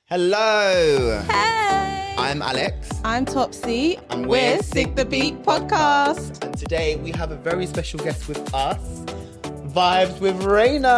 Hello. Hey. I'm Alex. I'm Topsy. And we're Sick the Beat Podcast. And today we have a very special guest with us, Vibes with Reina.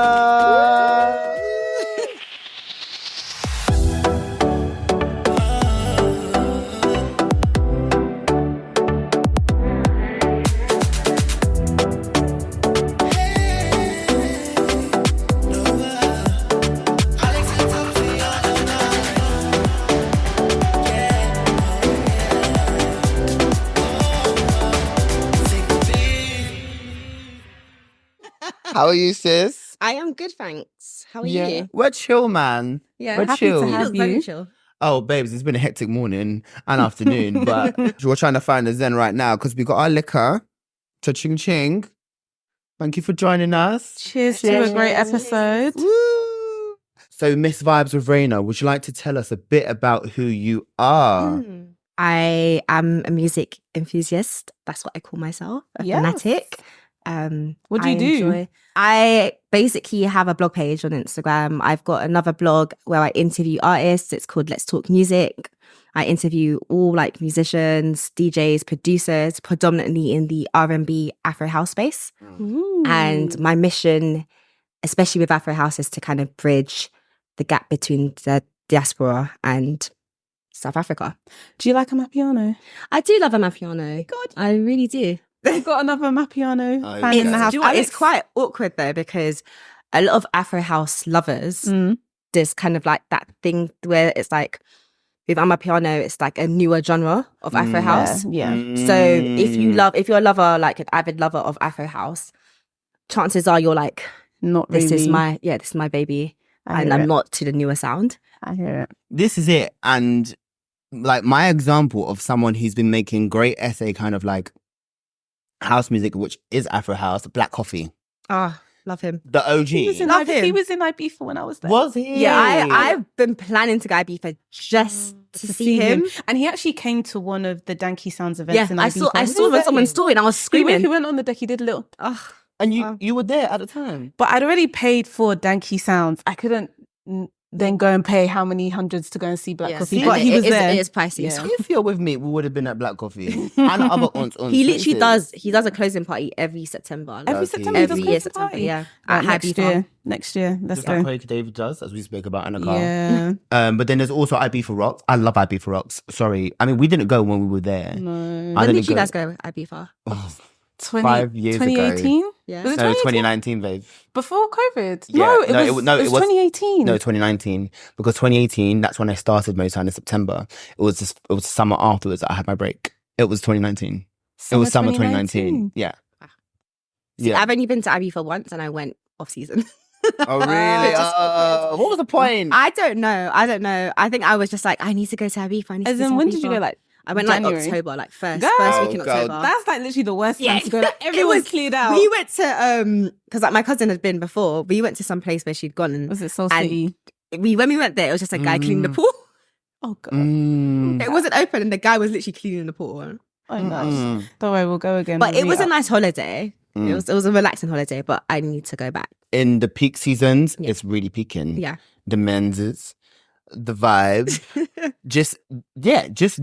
How are you, sis? I am good, thanks. How are you? We're chill, man. Yeah, We're happy chill. to have Very you. chill. Oh, babes, it's been a hectic morning and afternoon, but we're trying to find a zen right now because we got our liquor. So ching ching. Thank you for joining us. Cheers to a great episode. Woo! So, Miss Vibes with Reina, would you like to tell us a bit about who you are? I am a music enthusiast. That's what I call myself. A Yes. fanatic. What do you do? I basically have a blog page on Instagram. I've got another blog where I interview artists. It's called Let's Talk Music. I interview all like musicians, DJs, producers, predominantly in the R&B Afro house space. Ooh. And my mission, especially with Afro house, is to kind of bridge the gap between the diaspora and South Africa. Do you like Amapiano? I do love Amapiano. God. I really do. We've got another Amapiano Oh, fan yeah. in the house. Do you know what? It's Alex. quite awkward though, because a lot of Afro house lovers, there's kind of like that thing where it's like, with Amapiano, it's like a newer genre of Afro house. Yeah. So if you're a lover, like an avid lover of Afro house, chances are you're like, Not this really. is my baby. I And hear I'm it. not to the newer sound. I hear it. This is it. And like my example of someone who's been making great essay kind of like house music, which is Afro house, Black Coffee. Ah, love him. The OG. He was in Love him. He was in Ibiza when I was there. Was he? Yeah, I've been planning to go Ibiza just to see him. And he actually came to one of the Danky Sounds events Yeah, in I Ibiza. saw it on someone's story and I was He screaming. went on the deck, he did a little... Ugh. And you Wow. you were there at the time. But I'd already paid for Danky Sounds. I couldn't then go and pay how many hundreds to go and see Black Yeah, Coffee. and But he was there. It is pricey. Yeah. So If you're with me, we would have been at Black Coffee. And other aunts. he literally does. He does a closing party every September. Every Does he? September, he does Every closing year September. party. Yeah, Right, at next Ibiza. year. Next year. Let's Just like go. Craig David does, as we spoke about in the car. Yeah. But then there's also Ibiza Rocks. I love Ibiza Rocks. Sorry. I mean, we didn't go when we were there. No. I When didn't did you go- guys go Ibiza? Oh, 5 years ago. 2018? Yeah. Was it no, 2018? 2019, babe. Before COVID? Yeah. No, it No, was, no, it it was was- 2018. No, 2019. Because 2018, that's when I started Motown in September. It was summer afterwards that I had my break. It was 2019. It was summer 2019. Yeah. See, Yeah. I've only been to Ibiza once and I went off season. Oh, really? What was the point? I don't know. I think I was just like, I need to go to Ibiza. I need to As go in, to when did you Ibiza. go? Like, I went January? like October, like first Girl. week in Oh, God. October. that's like literally the worst Yeah. time to go. Like, It everyone's was- cleared out. We went to because like my cousin had been before. We went to some place where she'd gone, and Was it Soul and City? when we went there, it was just a guy cleaning the pool. Oh, God. Mm. It wasn't open, and the guy was literally cleaning the pool. Oh, nice. Mm. Don't worry, we'll go again. But We'll it was a meet up. nice holiday. Mm. It was a relaxing holiday, but I need to go back. In the peak seasons, Yeah. it's really peaking. Yeah. The menses, the vibe, just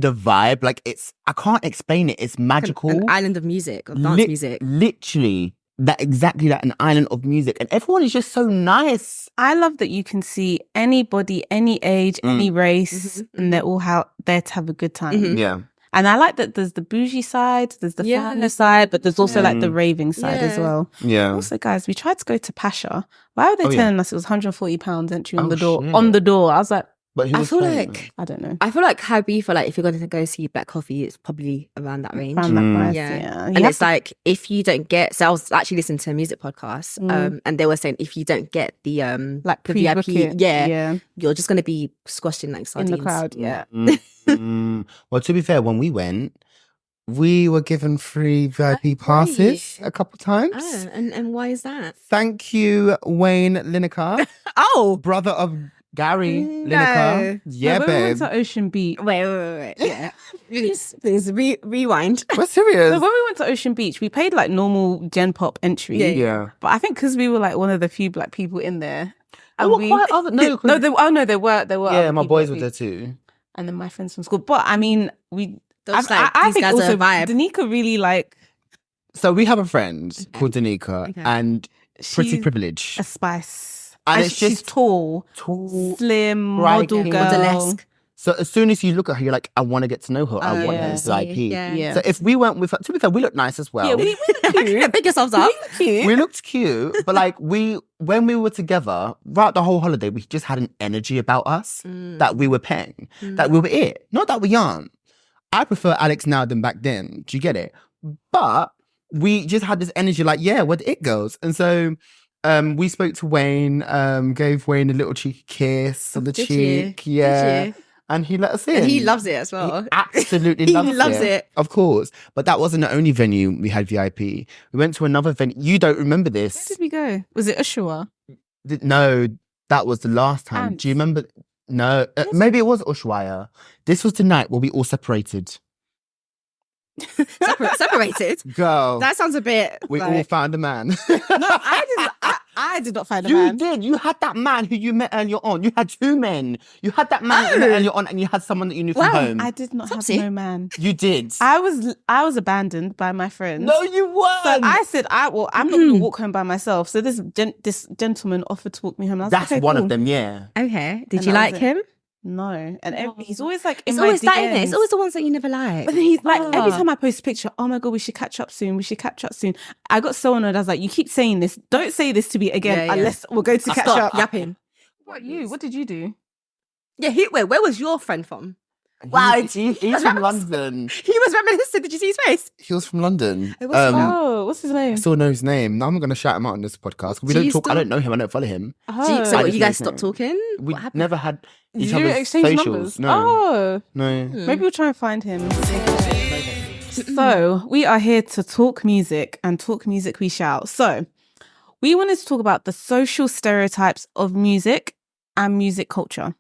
the vibe. Like I can't explain it. It's magical. An island of music, of dance Lit- music. Literally, exactly that, an island of music. And everyone is just so nice. I love that you can see anybody, any age, any race, Mhm. and they're all there to have a good time. Mhm. Yeah. And I like that there's the bougie side, there's the Yeah. family side, but there's also like the Mm. raving side as Yeah. well. Yeah. Also, guys, we tried to go to Pasha. Why were they Oh, yeah. telling us it was £140 entry on Oh, the door? shit. On the door. I was like, But who I was feel playing? like I don't know. Ibiza, like if you're going to go see Black Coffee, it's probably around that range. Around that Mm. price, Yeah. yeah. And it's like if you don't get, so I was actually listening to a music podcast, Mm. and they were saying if you don't get the like the pre-book VIP, it. yeah, you're just going to be squashed in like in sardines. the crowd. Yeah. Well, to be fair, when we went, we were given free VIP passes a couple times. Oh, and why is that? Thank you, Wayne Lineker, Oh, brother of Gary No. Lineker. Yeah, When we babe. went to Ocean Beach. wait. Yeah, please rewind. We're serious. So when we went to Ocean Beach, we paid like normal Gen Pop entry. Yeah. Yeah. But I think because we were like one of the few black people in there, There were quite other no, there were. yeah, other my people boys that were there too. and then my friends from school. But I mean, Those, like, I these think guys are also a vibe. Danica really like So we have a friend called Danica, Okay. and pretty she's privileged, a spice, and and it's she's just tall, striking, slim, model girl. Model-esque. So as soon as you look at her, you're like, I want to get to know her. I want her as yeah. VIP. Yeah. So if we went with her, to be fair, we look nice as well. Yeah, we look cute. Pick yourselves up. We looked cute, but like when we were together, throughout the whole holiday, we just had an energy about us that we were paying, that we were it. Not that we aren't. I prefer Alex now than back then. Do you get it? But we just had this energy like, yeah, we're the it girls. And so we spoke to Wayne, gave Wayne a little cheeky kiss on the Did cheek. you? Yeah. Did you? And he let us in. And he loves it as He well. absolutely He loves loves it. Of course. But that wasn't the only venue we had VIP. We went to another venue. You don't remember Where this. did we go? Was it Ushuaia? No, that was the last time. Ants. Do you remember? No, maybe it was Ushuaia. This was the night where we all separated. Separated. Girl, That sounds a bit. we all found a man. No, I did not find a You man. did. You had that man who you met earlier on. You had two men. You had that man you met earlier on, and you had someone that you knew from home. I did not Topsy. have no man. You did. I was abandoned by my friends. No, you weren't. So I said, I'm not going to walk home by myself. So this gentleman offered to walk me home. I was That's like, okay, one cool. of them. Yeah. Okay. Did And you that like was it. him? No. And he's always like, It's in my always that, isn't it? DMs. It's always the ones that you never like. But then he's like, every time I post a picture, oh my God, we should catch up soon. We should catch up soon. I got so annoyed. I was like, you keep saying this. Don't say this to me again Yeah, yeah. unless we're going to catch Stop up. yapping. What you? What did you do? Yeah, where was your friend from? Wow, he's from London. He was reminiscent. Did you see his face? He was from London. It was Oh, what's his name? I still know his name. Now I'm going to shout him out on this podcast. We Do don't you talk. I still- don't know him. I don't follow him. So I what, just you know guys his stopped name. talking? We What happened? never had each Did you other's exchange socials. numbers? No, Oh, no. maybe we'll try and find him. So we are here to talk music, and talk music we shall. So we wanted to talk about the social stereotypes of music and music culture.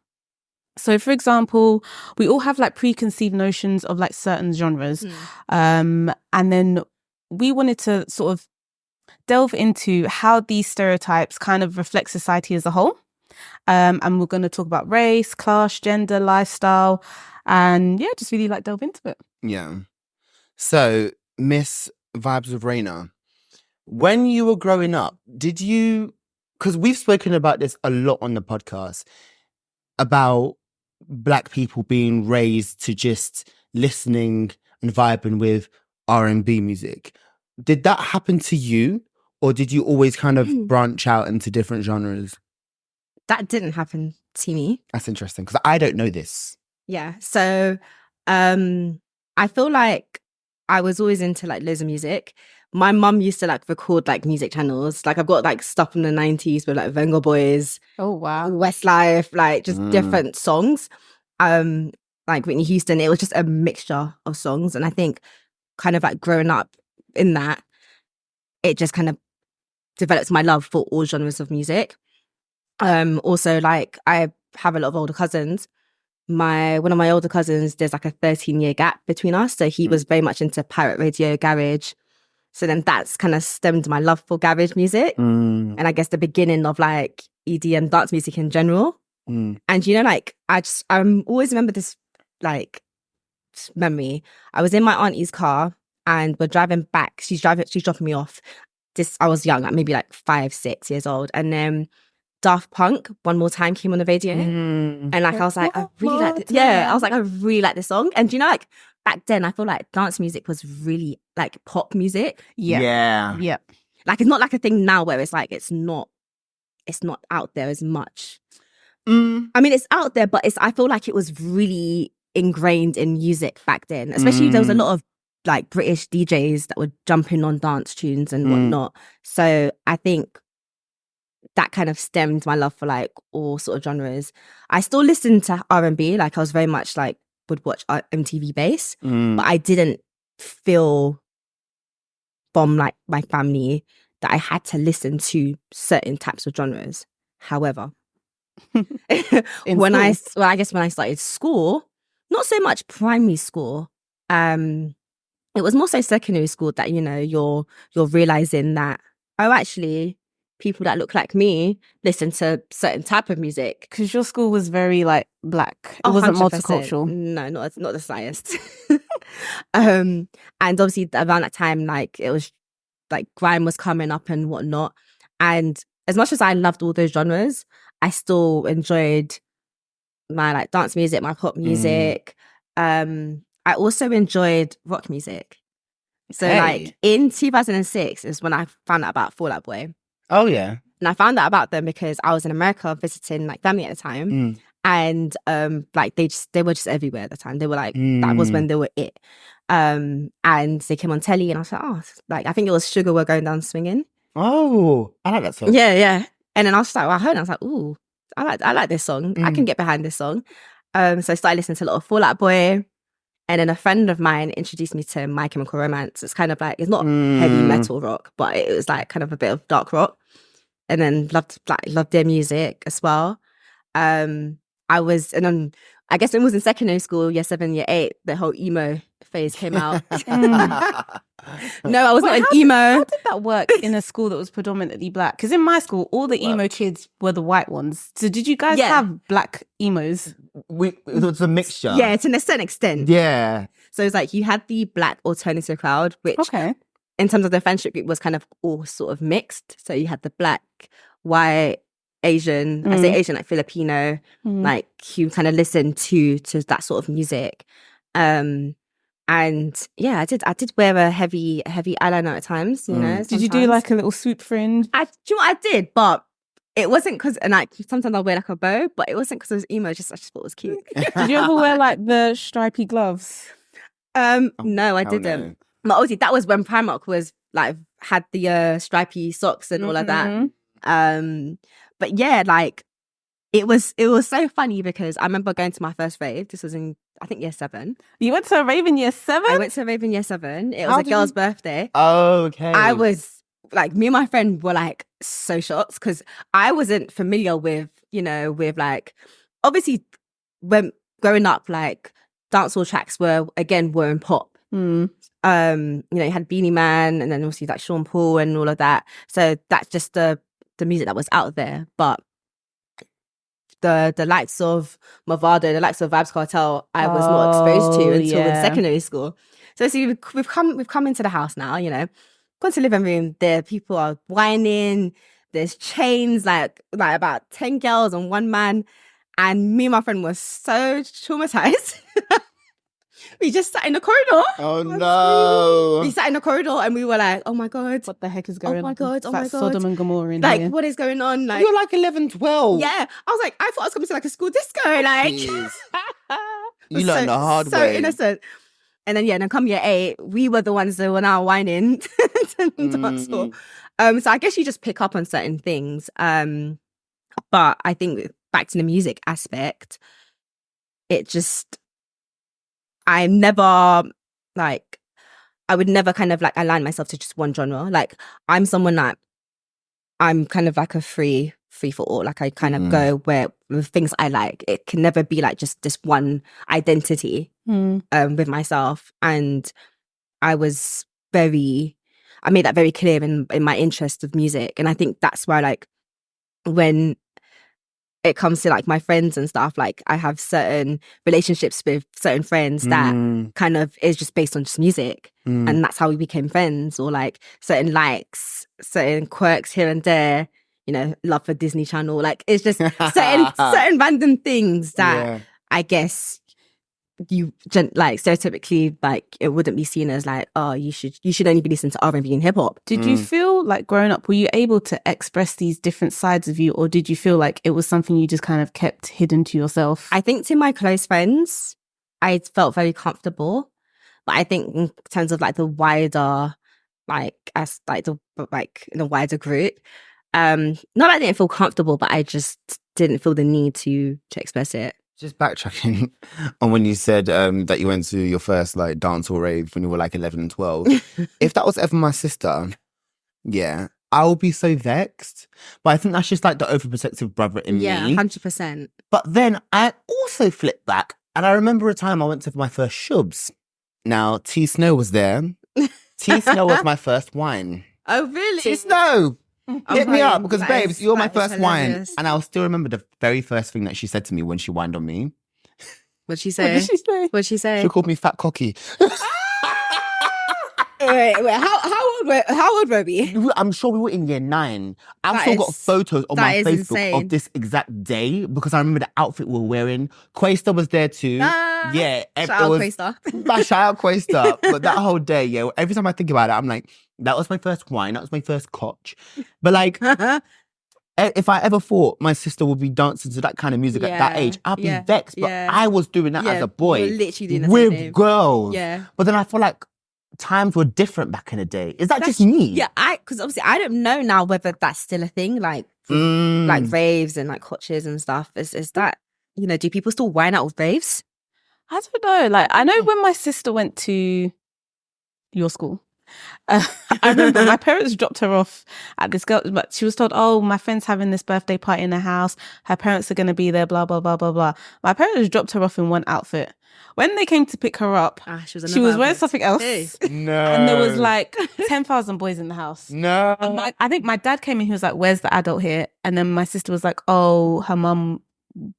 So, for example, we all have like preconceived notions of like certain genres. And then we wanted to sort of delve into how these stereotypes kind of reflect society as a whole. And we're going to talk about race, class, gender, lifestyle, and yeah, just really like delve into it. Yeah. So, Miss Vibes with Reina, when you were growing up, did you, because we've spoken about this a lot on the podcast, about Black people being raised to just listening and vibing with R&B music. Did that happen to you, or did you always kind of branch out into different genres? That didn't happen to me. That's interesting, because I don't know this. Yeah. So I feel like I was always into like loads of music. My mum used to like record like music channels. Like I've got like stuff from the 90s with like Venga Boys, Oh, wow. Westlife, like just different songs. Like Whitney Houston, it was just a mixture of songs. And I think kind of like growing up in that, it just kind of developed my love for all genres of music. Also, like I have a lot of older cousins. One of my older cousins, there's like a 13-year gap between us. So he was very much into pirate radio, garage. So then that's kind of stemmed my love for garage music. And I guess the beginning of like EDM dance music in general. And you know, like I always remember this like memory. I was in my auntie's car and we're driving back. She's dropping me off. I was young, like maybe like 5, 6 years old. And then Daft Punk, One More Time came on the radio. And like I was like, I really like this. Yeah, I was like, I really like this song. And you know, like back then I feel like dance music was really like pop music. Yeah. Yeah. Like it's not like a thing now where it's like it's not out there as much. I mean, it's out there, but I feel like it was really ingrained in music back then. Especially there was a lot of like British DJs that were jumping on dance tunes and whatnot. So I think that kind of stemmed my love for like all sort of genres. I still listened to R&B. Like I was very much like would watch MTV Bass, but I didn't feel from like my family that I had to listen to certain types of genres. However, when I started school, not so much primary school, it was more so secondary school that, you know, you're realizing that, oh, actually, people that look like me listen to certain type of music. Because your school was very like black. It wasn't 100%. multicultural. No, not the slightest. And obviously around that time, like it was like grime was coming up and whatnot. And as much as I loved all those genres, I still enjoyed my like dance music, my pop music. I also enjoyed rock music. So like in 2006 is when I found out about Fall Out Boy. Oh yeah. And I found out about them because I was in America visiting like family at the time. And like they were just everywhere at the time. They were like that was when they were it. And they came on telly and I was like, oh, like I think it was Sugar We're Going Down Swinging. Oh, I like that song. Yeah. And then I was like, well, I heard it and I was like, ooh, I like this song. I can get behind this song. So I started listening to a lot of Fall Out Boy. And then a friend of mine introduced me to My Chemical Romance. It's kind of like, it's not heavy metal rock, but it was like kind of a bit of dark rock. And then loved their music as well. I guess it was in secondary school, year 7, year 8, the whole emo phase came out. No, I was not an emo. How did that work in a school that was predominantly black? Because in my school, all the emo kids were the white ones. So did you guys have black emos? It was a mixture. Yeah, to a certain extent. Yeah. So it's like you had the black alternative crowd, which in terms of the friendship group was kind of all sort of mixed. So you had the black, white, Asian, I say Asian, like Filipino, like who kind of listened to that sort of music. And yeah, I did wear a heavy eyeliner at times, you know. Sometimes. Did you do like a little swoop fringe? Do you know what I did? But it wasn't because, and like sometimes I'll wear like a bow, but it wasn't because it was emo, I just thought it was cute. Did you ever wear like the stripy gloves? No, I didn't. No. But obviously that was when Primark was like had the stripy socks and all of that. But yeah, like it was so funny because I remember going to my first rave. This was in, I think, year 7. You went to a rave in year 7? I went to a rave in year 7. It was a girl's birthday. Oh, okay. I was like, me and my friend were like so shocked because I wasn't familiar with, you know, with like, obviously when growing up, like dancehall tracks were in pop. You know, you had Beanie Man and then obviously like Sean Paul and all of that. So that's just the music that was out there. But the likes of Movado, the likes of Vibes Cartel, I was not exposed to until in secondary school. So see, we've come into the house now, you know, gone to the living room, there people are whining, there's chains, like about 10 girls and one man. And me and my friend were so traumatized. We just sat in the corridor. Oh no. We sat in the corridor and we were like, oh my God. What the heck is going on? Oh my God. Oh my God. Sodom and Gomorrah in like, here. what is going on? Like, you're like 11, 12. Yeah. I was like, I thought I was coming to like a school disco. Like, you learned the hard so way. So innocent. And then, then come year 8, we were the ones that were now whining to dance hall. So I guess you just pick up on certain things. But I think back to the music aspect, it just... I would never kind of like align myself to just one genre. Like I'm someone that I'm kind of like a free for all. Like I kind of go where with things I like. It can never be like just this one identity with myself. And I made that very clear in my interest of music. And I think that's why like when it comes to like my friends and stuff, like I have certain relationships with certain friends that kind of is just based on just music. And that's how we became friends, or like certain likes, certain quirks here and there, you know, love for Disney Channel. Like it's just certain random things that I guess you like stereotypically, like it wouldn't be seen as like, oh, you should only be listening to R&B and hip hop. Did you feel like growing up, were you able to express these different sides of you, or did you feel like it was something you just kind of kept hidden to yourself? I think to my close friends, I felt very comfortable, but I think in terms of like the wider, like as like the like in a wider group, not that I didn't feel comfortable, but I just didn't feel the need to express it. Just backtracking on when you said that you went to your first like dancehall rave when you were like 11 and 12. If that was ever my sister, yeah, I would be so vexed. But I think that's just like the overprotective brother in me. Yeah, 100%. But then I also flipped back and I remember a time I went to my first shubs. Now, T Snow was there. T Snow was my first wine. Oh, really? T Snow! Hit me up because, That babes, is- you're my that is first wine. hilarious. And I'll still remember the very first thing that she said to me when she whined on me. What'd she What say? did she say? What'd she say? She called me fat cocky. Wait, how old were we? I'm sure we were in year 9. I've That still got is- photos on that my is Facebook insane. of this exact day because I remember the outfit we were wearing. Quaster was there too. Yeah. Shout out Quaster. Shout out Quaster. But that whole day, yeah, every time I think about it, I'm like, that was my first wine. That was my first cotch. But like, if I ever thought my sister would be dancing to that kind of music at that Yeah, age, I'd be yeah, vexed. But yeah. I was doing that as a boy you were literally doing the with same thing. girls. Yeah. But then I feel like times were different back in the day. Is that just me? Yeah, because obviously I don't know now whether that's still a thing, like Mm. raves and like hotches and stuff. Is that, do people still wine out with raves? I don't know. Like, I know when my sister went to your school, I remember my parents dropped her off at this girl, but she was told, "Oh, my friend's having this birthday party in the house. Her parents are going to be there, blah, blah, blah, blah, blah." My parents dropped her off in one outfit. When they came to pick her up, She she was wearing something else. Hey. No. And there was like 10,000 boys in the house. No. And I think my dad came in, he was like, "Where's the adult here?" And then my sister was like, "Oh, her mum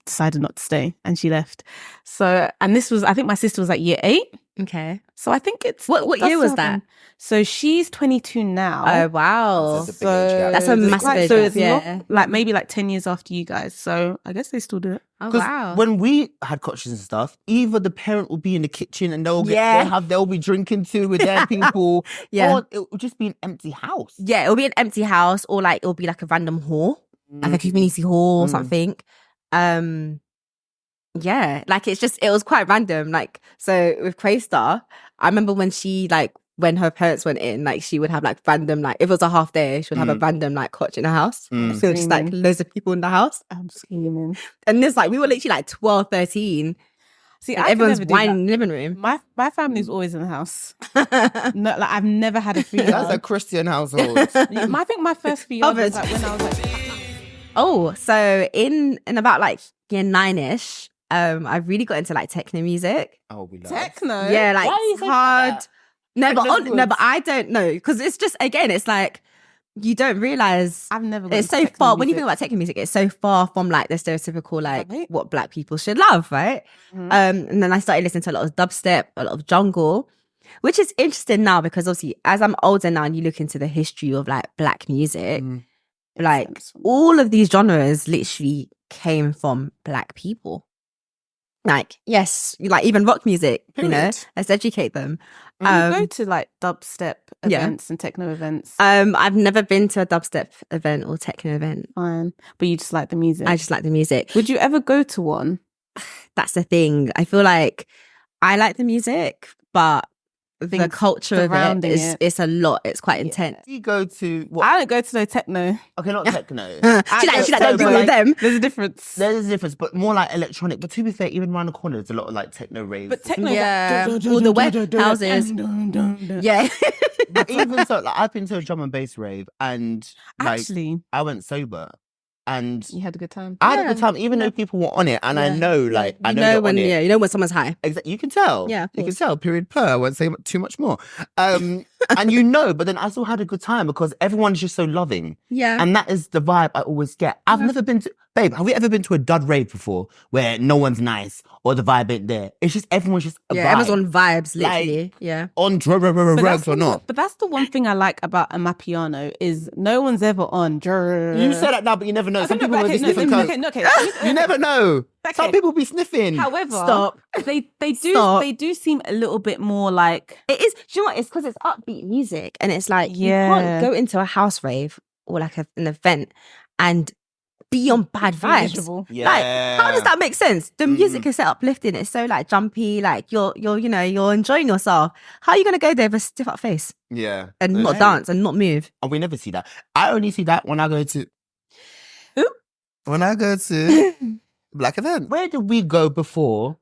decided not to stay," and she left. So, and this was, I think my sister was like year 8. Okay. So I think it's What does year was happen. that? So she's 22 now. Oh wow. That's a big age gap. That's a it's massive quite- age So gap, it's yeah. not, like maybe like 10 years after you guys. So I guess they still do it. Oh Because wow. when we had coaches and stuff, either the parent will be in the kitchen and Yeah. they'll be drinking too with their people, Yeah. or it will just be an empty house. Yeah, it'll be an empty house, or like it'll be like a random hall, like a community hall or Mm. something. Yeah, like it was quite random. Like, so with Quaystar, I remember when when her parents went in, like she would have like random, like if it was a half day, she would have a random like cotch in the house. Mm. So just like loads of people in the house. I'm screaming. And there's like, we were literally like 12, 13. See, And I everyone's could never do whining that. in the living room. My family's always in the house. No, like I've never had a free That's a yard. Christian household. I think my first free yard was Covered. like when I was like, Oh, so in about like year 9-ish, I really got into like techno music. Oh, we love techno. Yeah, like Why are you saying hard. that? No, but Techno's no, good. but I don't know because it's just again, it's like you don't realize I've never. got it's into so techno far. When you music. think about techno music, it's so far from like the stereotypical like Right. what Black people should love, right? Mhm. And then I started listening to a lot of dubstep, a lot of jungle, which is interesting now because obviously as I'm older now and you look into the history of like Black music, Mm. like Sense from- all of these genres literally came from Black people. Like, yes, like even rock music, Period. let's educate them. You go Um, to like dubstep yeah. events and techno events. I've never been to a dubstep event or techno event. Fine, but you just like the music. I just like the music. Would you ever go to one? That's the thing. I feel like I like the music, but the Things culture of it surrounding is it. it's a lot. It's quite Yeah. intense. We go to what? I don't go to no techno. Okay, not techno. She go like to don't agree like- with them. There's a difference. There's a difference, but more like electronic. But to be fair, even around the corner, there's a lot of like techno raves. But techno, Yeah. All the web houses. Yeah. But even so, like I've been to a drum and bass rave, and like Actually, I went sober, and you had a good time. I had a good Yeah. time, even though people were on it, and I Yeah. know, like, I you know, know they're when on it. you know when someone's high. You can tell. Yeah, of you can course. tell. Period. Per. I won't say too much more. And you know, but then I still had a good time because everyone's just so loving, Yeah. and that is the vibe I always get. I've never been to, babe. Have we ever been to a dud rave before where no one's nice or the vibe ain't there? It's just everyone's just a Yeah, vibe. everyone's on vibes, Like, literally. Yeah. on But drugs or not. But that's the one thing I like about a Mapiano is no one's ever on. You say that now, but you never know. Some people will be sniffing coke. Okay. You never know. Some Okay. people be sniffing. However, Stop. They do Stop. they do seem a little bit more like It is. Do you know what? It's because it's upbeat music, and it's like you Yeah. can't go into a house rave or like an event and be on bad vibes. miserable. Yeah. Like, how does that make sense? The music is so uplifting. It's so like jumpy. Like you're enjoying yourself. How are you gonna go there with a stiff up face Yeah. and That's not true. dance and not move? And we never see that. I only see that when I go to Who? when I go to Black event. Where did we go before?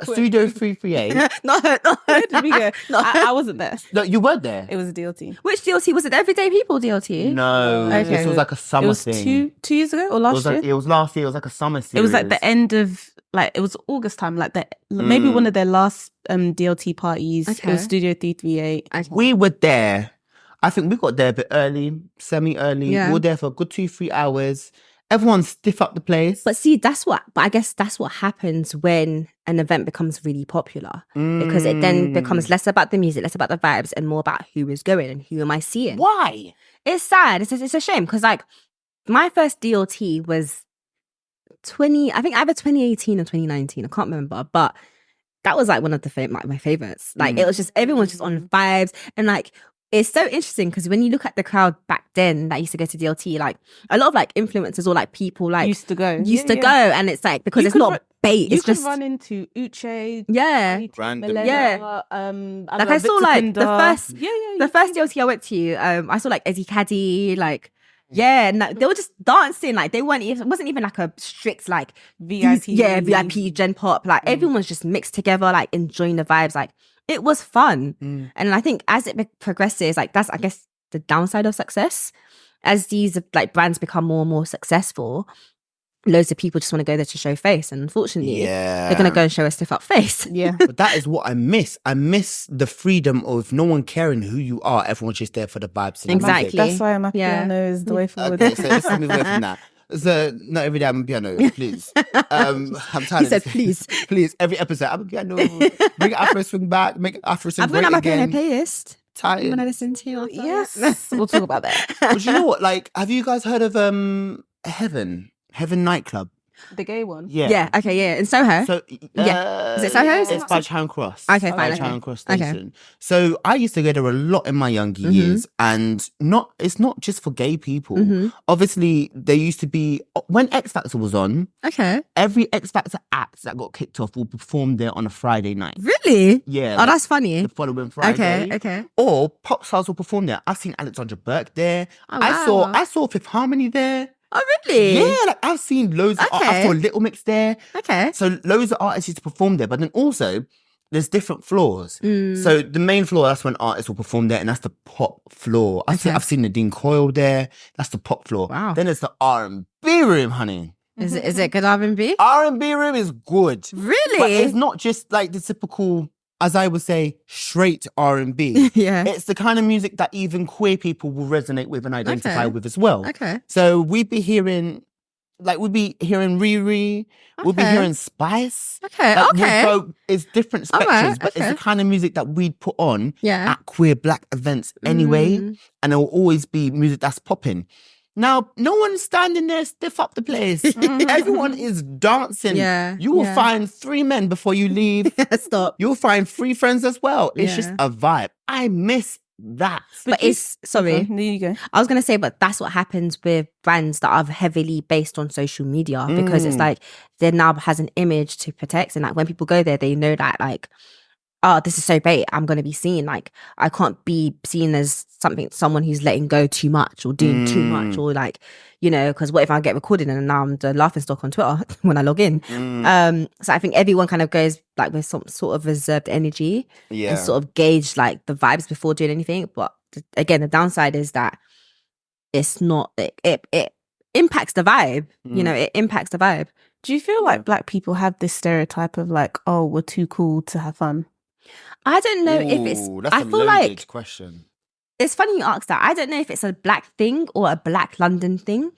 Studio 338. no. Where did we go? No. I wasn't there. No, you weren't there. It was a DLT. Which DLT was it? Everyday People DLT. No, Okay. this was like a summer It was thing. two years ago or It last was, year. like, it was last year. It was like a summer series. It was like the end of like it was August time, like maybe Mm. one of their last DLT parties. It Okay. was Studio 338. Okay. We were there. I think we got there a bit early, semi-early. Yeah. We were there for a good 2-3 hours. Everyone stiff up the place. But see, but I guess that's what happens when an event becomes really popular. Because it then becomes less about the music, less about the vibes, and more about who is going and who am I seeing. Why? It's sad. It's a shame. Because like my first DLT was I think either 2018 or 2019. I can't remember. But that was like one of my favorites. Like it was just, everyone's just on vibes. And like, it's so interesting because when you look at the crowd back then that used to go to DLT, like a lot of like influencers or like people like used to go. And it's like, because You it's could not bait. You It's could just, run into Uche. yeah. Random. Milena, Yeah. Like I saw Victor like Kinder. the first Yeah. DLT I went to, I saw like Eddie Caddy, like, yeah, and they were just dancing. Like they weren't even, it wasn't even like a strict like VIP. VIP Gen Pop. Like everyone's just mixed together, like enjoying the vibes. Like it was fun. And I think as it progresses, like that's, I guess, the downside of success. As these like brands become more and more successful, loads of people just want to go there to show face. And unfortunately, they're going to go and show a stiff up face. Yeah. But that is what I miss. I miss the freedom of no one caring who you are. Everyone's just there for the vibes. And the Exactly. music. That's why my Yeah. piano is the way forward. Okay, so let's move away from that. So not every day I'm a piano, please. I'm tired. He of said, this. please. Please. Every episode I'm a piano. Bring Afro swing back. Make Afro swing I'm going to great have my piano again. playlist. Tired. I'm going to listen to you after Yes. this. We'll talk about that. But you know what? Like, have you guys heard of Heaven nightclub? The gay one. Yeah. Okay. Yeah. In Soho. So Yeah. Is it Soho? It's by Charing Cross. Okay, By fine, okay. Charing Cross Okay. Station. So I used to go there a lot in my younger years, and it's not just for gay people. Obviously, there used to be when X Factor was on. Okay. Every X Factor act that got kicked off will perform there on a Friday night. Really? Yeah. Oh, that's funny. the following Friday. Okay. Or pop stars will perform there. I've seen Alexandra Burke there. Oh, wow. I saw Fifth Harmony there. Oh, really? Yeah, like I've seen loads of I saw Little Mix there. Okay. So loads of artists used to perform there, but then also there's different floors. Mm. So the main floor, that's when artists will perform there, and that's the pop floor. I've seen Nadine Coyle there. That's the pop floor. Wow. Then there's the R&B room, honey. Is it good R&B? R&B room is good. Really? But it's not just like the typical, as I would say, straight R&B. Yeah. It's the kind of music that even queer people will resonate with and identify Okay. with as well. Okay. So we'd be hearing Riri, we'll be Okay. hearing Spice. Okay. Like, Okay. So it's different All right, spectrums, but it's okay. the kind of music that we'd put on Yeah. at queer black events anyway. Mm. And it will always be music that's popping. Now, no one's standing there stiff up the place. Everyone is dancing. Yeah, You will yeah. find 3 men before you leave. Stop. You'll find 3 friends as well. It's just Yeah. a vibe. I miss that. But it's, sorry. There you go. I was going to say, but that's what happens with brands that are heavily based on social media because it's like they now has an image to protect. And like when people go there, they know that like, oh, this is so bait. I'm going to be seen. Like, I can't be seen as someone who's letting go too much or doing too much or like, you know, because what if I get recorded and now I'm the laughing stock on Twitter when I log in? So I think everyone kind of goes like with some sort of reserved energy Yeah. and sort of gauge like the vibes before doing anything. But again, the downside is that it's not, it impacts the vibe. You know, it impacts the vibe. Do you feel like black people have this stereotype of like, oh, we're too cool to have fun? I don't know if it's, Ooh, that's I a feel loaded like question. it's funny you ask that. I don't know if it's a black thing or a black London thing.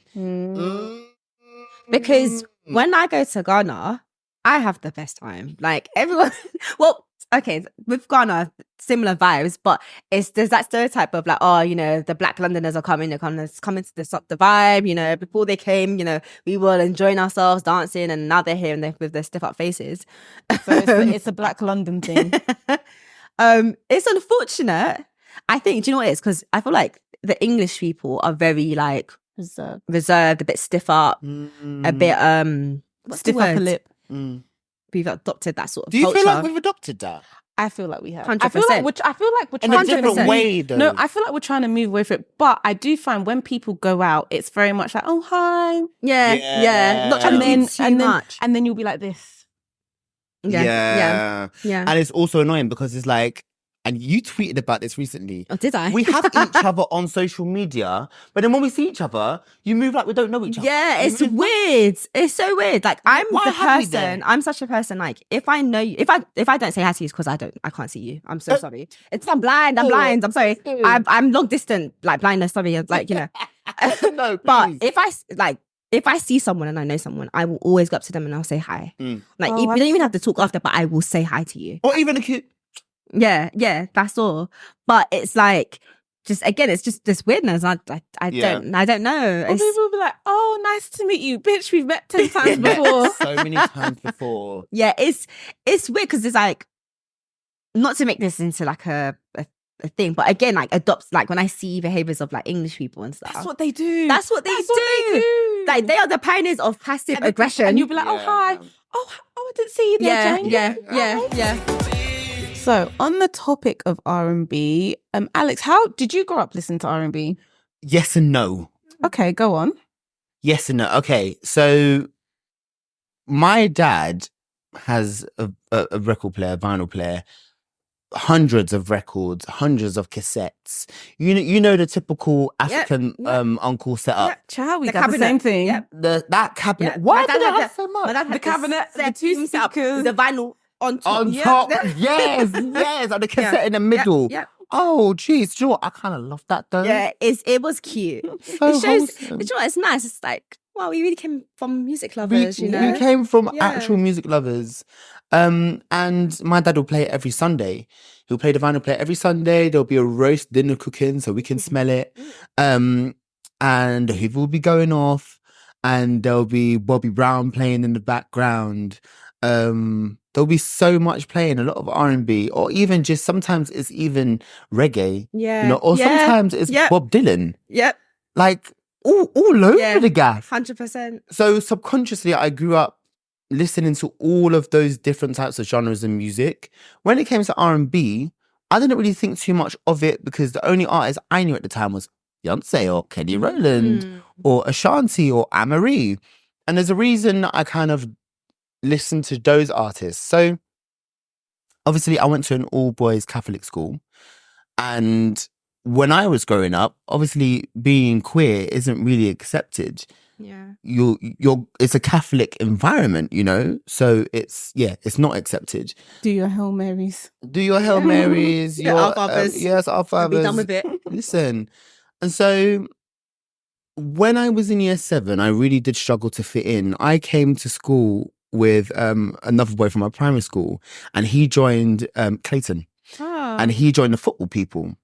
Because when I go to Ghana, I have the best time. Like everyone, well, okay, with Ghana, similar vibes, but there's that stereotype of like, oh, you know, the black Londoners are coming to disrupt the vibe. You know, before they came, you know, we were enjoying ourselves, dancing, and now they're here and with their stiff up faces. So it's a black London thing. It's unfortunate. I think, do you know what it is? Because I feel like the English people are very like reserved, a bit stiff up, a bit what's the Stiff upper word? lip. We've adopted that sort of Do you culture. feel like we've adopted that? I feel like we have. 100%. I feel like we're In a trying different to way, though. No, I feel like we're trying to move away from it. But I do find when people go out, it's very much like, oh hi. Yeah. Not trying to do too much. And then you'll be like this. Yeah. And it's also annoying because it's like, and you tweeted about this recently. Oh, did I? We have each other on social media, but then when we see each other, you move like we don't know each other. Yeah, You it's move like- weird. It's so weird. Like I'm Why the have we then? person. I'm such a person. Like if I know you, if I don't say hi to you, it's because I can't see you. I'm so sorry. It's I'm blind. I'm blind. I'm sorry. I'm long distance, like blindness. Sorry, like you know. No, But please. if I see someone and I know someone, I will always go up to them and I'll say hi. Like Oh, we don't even have to talk after, but I will say hi to you. Or even a cute. Yeah, that's all. But it's like, just again, it's just this weirdness. I Yeah. don't know. Or It's, people will be like, "Oh, nice to meet you, bitch. We've met 10 times before." So many times before. yeah, it's weird because it's like, not to make this into like a thing, but again, like adopts, like when I see behaviors of like English people and stuff. That's what they do. That's what they do. Like they are the pioneers of passive aggression. And you'll be like, "Oh, Yeah. hi. Oh, I didn't see you there, Jane." yeah. So, on the topic of R&B, Alex, how did you grow up listening to R&B? Yes and no. Okay, go on. Yes and no. Okay, so my dad has a record player, vinyl player, hundreds of records, hundreds of cassettes. You know the typical African uncle setup. Child, we The got the cabinet. same thing. Yep. That cabinet. Yeah. Why My dad did it had have so much? My dad had The cabinet, the set two himself, speakers. the vinyl on top. On Yeah. top, yes, and the cassette in the middle. Yeah. Oh, geez, do you know what? I kind of love that though. Yeah, it was cute. So It shows. wholesome. Do you know what? It's nice. It's like, wow, we really came from music We, lovers. You know. we came from Yeah. actual music lovers. And my dad will play it every Sunday. He'll play the vinyl player every Sunday. There'll be a roast dinner cooking so we can smell it. And the Hoover will be going off. And there'll be Bobby Brown playing in the background. There'll be so much playing, a lot of R&B, or even just sometimes it's even reggae, Yeah. you know, or sometimes it's Bob Dylan, Yep. like all over the gaff. 100%. So subconsciously, I grew up listening to all of those different types of genres of music. When it came to R&B, I didn't really think too much of it because the only artist I knew at the time was Beyonce or Kelly Rowland or Ashanti or Amarie. And there's a reason I kind of listened to those artists. So obviously I went to an all-boys Catholic school. And when I was growing up, obviously being queer isn't really accepted. Yeah. You're it's a Catholic environment, you know, so it's not accepted. Do your Hail Marys. Do your Hail Marys, Yeah, your Our Fathers. yes, Our Fathers. Be done with it. Listen, and so when I was in year 7, I really did struggle to fit in. I came to school with another boy from my primary school, and he joined Clayton, and he joined the football people.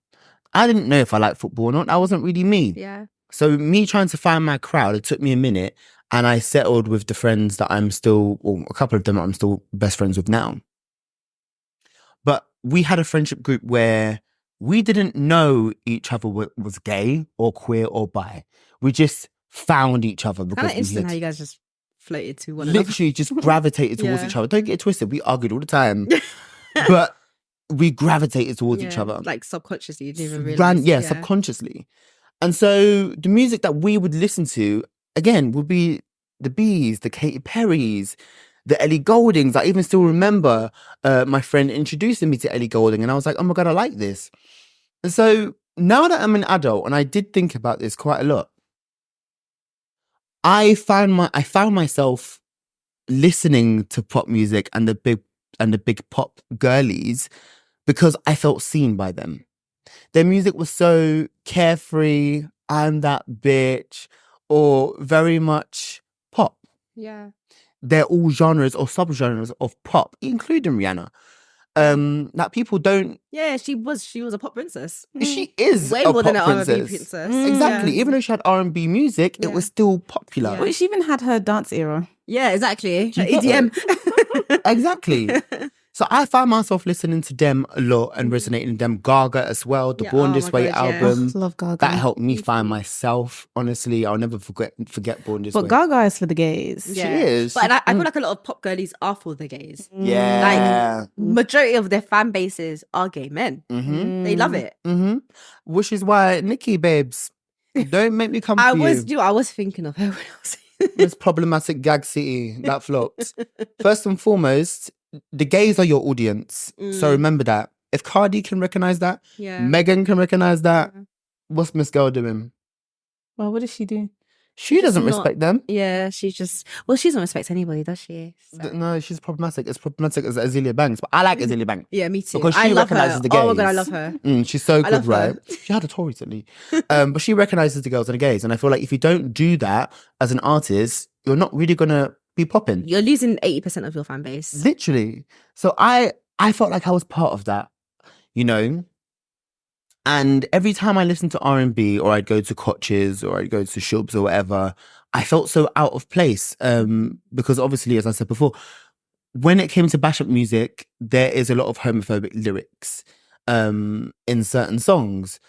I didn't know if I liked football or not. That wasn't really me. Yeah. So me trying to find my crowd, it took me a minute, and I settled with the friends that I'm still, or a couple of them I'm still best friends with now. But we had a friendship group where we didn't know each other was gay or queer or bi. We just found each other because Kind of we interesting had how you guys just floated to one another. literally just gravitated towards Yeah. each other. Don't get it twisted. We argued all the time, but we gravitated towards each Yeah, other. like subconsciously, you didn't even realize. Subconsciously. And so the music that we would listen to, again, would be the Bees, the Katy Perrys, the Ellie Gouldings. I even still remember my friend introducing me to Ellie Goulding, and I was like, oh my God, I like this. And so now that I'm an adult, and I did think about this quite a lot, I found myself listening to pop music and the big pop girlies because I felt seen by them. Their music was so carefree, I'm that bitch, or very much pop. Yeah. They're all genres or subgenres of pop, including Rihanna. That people don't. Yeah, she was a pop princess. She is Way a more than pop an R&B princess. princess. Exactly. Yeah. Even though she had R&B music, it Yeah. was still popular. Yeah. Well, she even had her dance era. Yeah, exactly. Do you get EDM. Exactly. So I found myself listening to them a lot and resonating with them. Gaga as well, the Yeah, Born oh This my Way God, yeah. album. Love Gaga. That helped me find myself. Honestly, I'll never forget Born This But Way. Gaga is for the gays. Yeah. is. But I feel like a lot of pop girlies are for the gays. Yeah. Majority of their fan bases are gay men. They love it. Which is why, Nikki, babes, don't make me come I for was you. I was thinking of her when I was This problematic gag city that flopped. First and foremost, the gays are your audience. So remember that. If Cardi can recognize that, Yeah. Megan can recognize that, Yeah. what's Miss Girl doing? Well, what does she do? She Just doesn't not- respect them. Yeah, she doesn't respect anybody, does she? So. No, she's problematic. It's problematic as Azealia Banks, but I like Azealia Banks. Yeah, me too. Because she I love her. recognises the Oh my god, I gays. love her. She's so I good, love her. right? She had a tour recently. But she recognises the girls and the gays. And I feel like if you don't do that as an artist, you're not really going to be popping. You're losing 80% of your fan base. Literally. So I felt like I was part of that, you know? And every time I listened to R&B or I'd go to Koch's or I'd go to Shubs or whatever, I felt so out of place. Because obviously, as I said before, when it came to bash up music, there is a lot of homophobic lyrics in certain songs.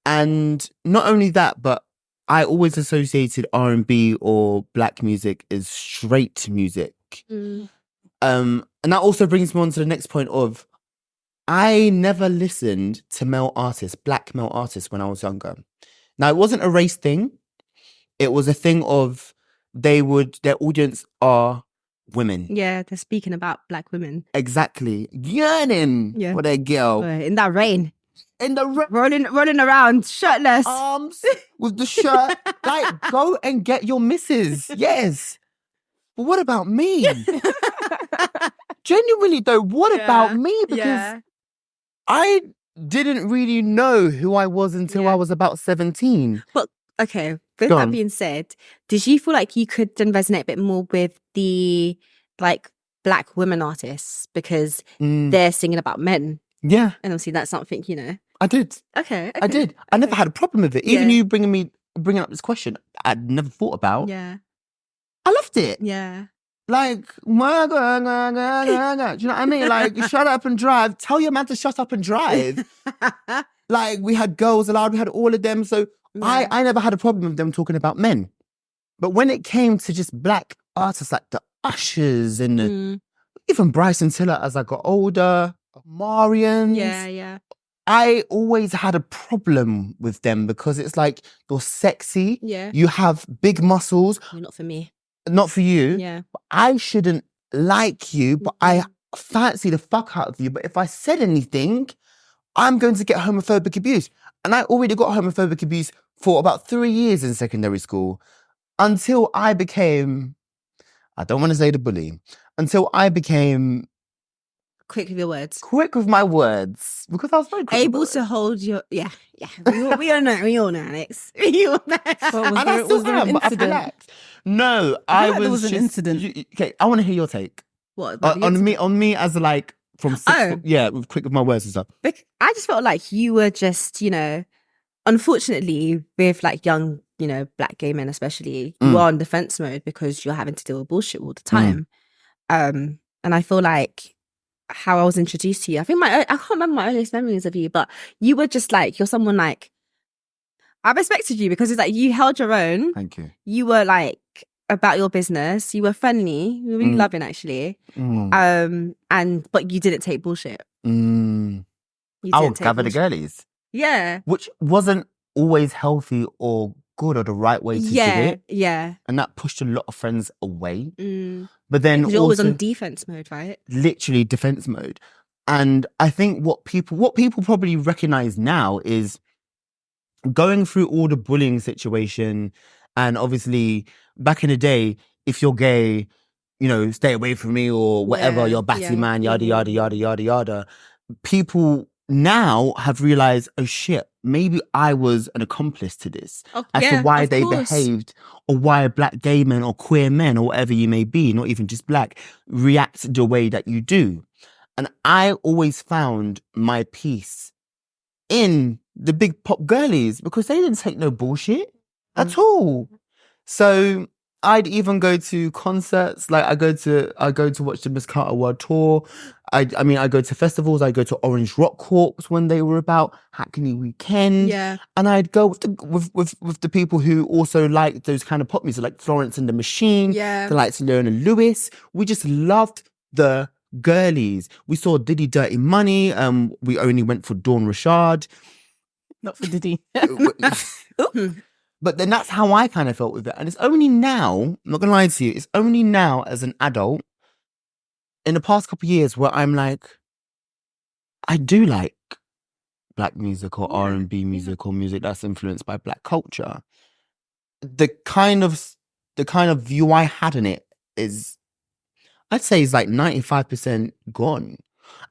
And not only that, but I always associated R&B or black music as straight music. Mm. And that also brings me on to the next point of I never listened to black male artists when I was younger. Now, it wasn't a race thing. It was a thing of their audience are women. Yeah, they're speaking about black women. Exactly. Yearning Yeah. for their girl. In that rain. In the Rolling around, shirtless. arms with the shirt. Like, go and get your missus. Yes. But what about me? Genuinely though, what Yeah. about me? Because Yeah. I didn't really know who I was until Yeah. I was about 17. Okay, with Go that on. being said, did you feel like you could then resonate a bit more with the like black women artists because Mm, they're singing about men? yeah, And obviously that's something, you know. I did. Okay. I did. I never had a problem with it. Even Yeah. you bringing up this question, I'd never thought about. Yeah. I loved it. Yeah. Like, do you know what I mean? Like, shut up and drive. Tell your man to shut up and drive. Like, we had girls allowed, we had all of them. So I never had a problem with them talking about men. But when it came to just black artists like the Ushers and Mm, even Bryson Tiller as I got older, Marians, yeah. I always had a problem with them because it's like, you're sexy, Yeah. you have big muscles, You're not for me. not for you. Yeah. I shouldn't like you, but I fancy the fuck out of you. But if I said anything, I'm going to get homophobic abuse. And I already got homophobic abuse for about 3 years in secondary school until I became, I don't want to say the bully, until I became Quick with your words. quick with my words because I was very quick with Able my to hold your We all know, Alex. We all know. Well, and I still was there an am, but I've incident? relaxed. No, I I feel like was there was an just- incident. Okay, I want to hear your take What about the on me as like from six Oh. foot, yeah, with quick with my words and stuff. I just felt like you were just, you know, unfortunately, with like young, you know, black gay men especially, you Mm. are on defense mode because you're having to deal with bullshit all the time. And I feel like how I was introduced to you, I can't remember my earliest memories of you, but you were just like, you're someone like, I respected you because it's like you held your own. Thank you. You were like about your business. You were friendly. You were really Mm. loving actually. Mm. But you didn't take bullshit. Mm. You I didn't would take gather the bullshit. girlies, Yeah. which wasn't always healthy or good or the right way to do it. Yeah. And that pushed a lot of friends away. Mm. But then Because you're always also on defense mode, right? literally defense mode. And I think what people probably recognize now is going through all the bullying situation. And obviously back in the day, if you're gay, you know, stay away from me or whatever, Yeah, you're a batty yeah, man, yada, yeah, yada, yada, yada, yada. People now have realized, oh shit, maybe I was an accomplice to this as to why they behaved or why black gay men or queer men or whatever you may be, not even just black, react the way that you do. And I always found my peace in the big pop girlies because they didn't take no bullshit at all. So I'd even go to concerts, like I go to watch the Miss Carter World Tour. I go to festivals. I go to Orange Rock Hawks when they were about Hackney Weekend. Yeah. And I'd go with the people who also like those kind of pop music, like Florence and the Machine. Yeah. The likes of Leona Lewis. We just loved the girlies. We saw Diddy Dirty Money. We only went for Dawn Rashad. Not for Diddy. But then that's how I kind of felt with it. And it's only now, I'm not gonna lie to you, it's only now as an adult, in the past couple of years, where I'm like, I do like black music or Yeah, R&B music or music that's influenced by black culture. The kind of view I had in it is, I'd say, is like 95% gone.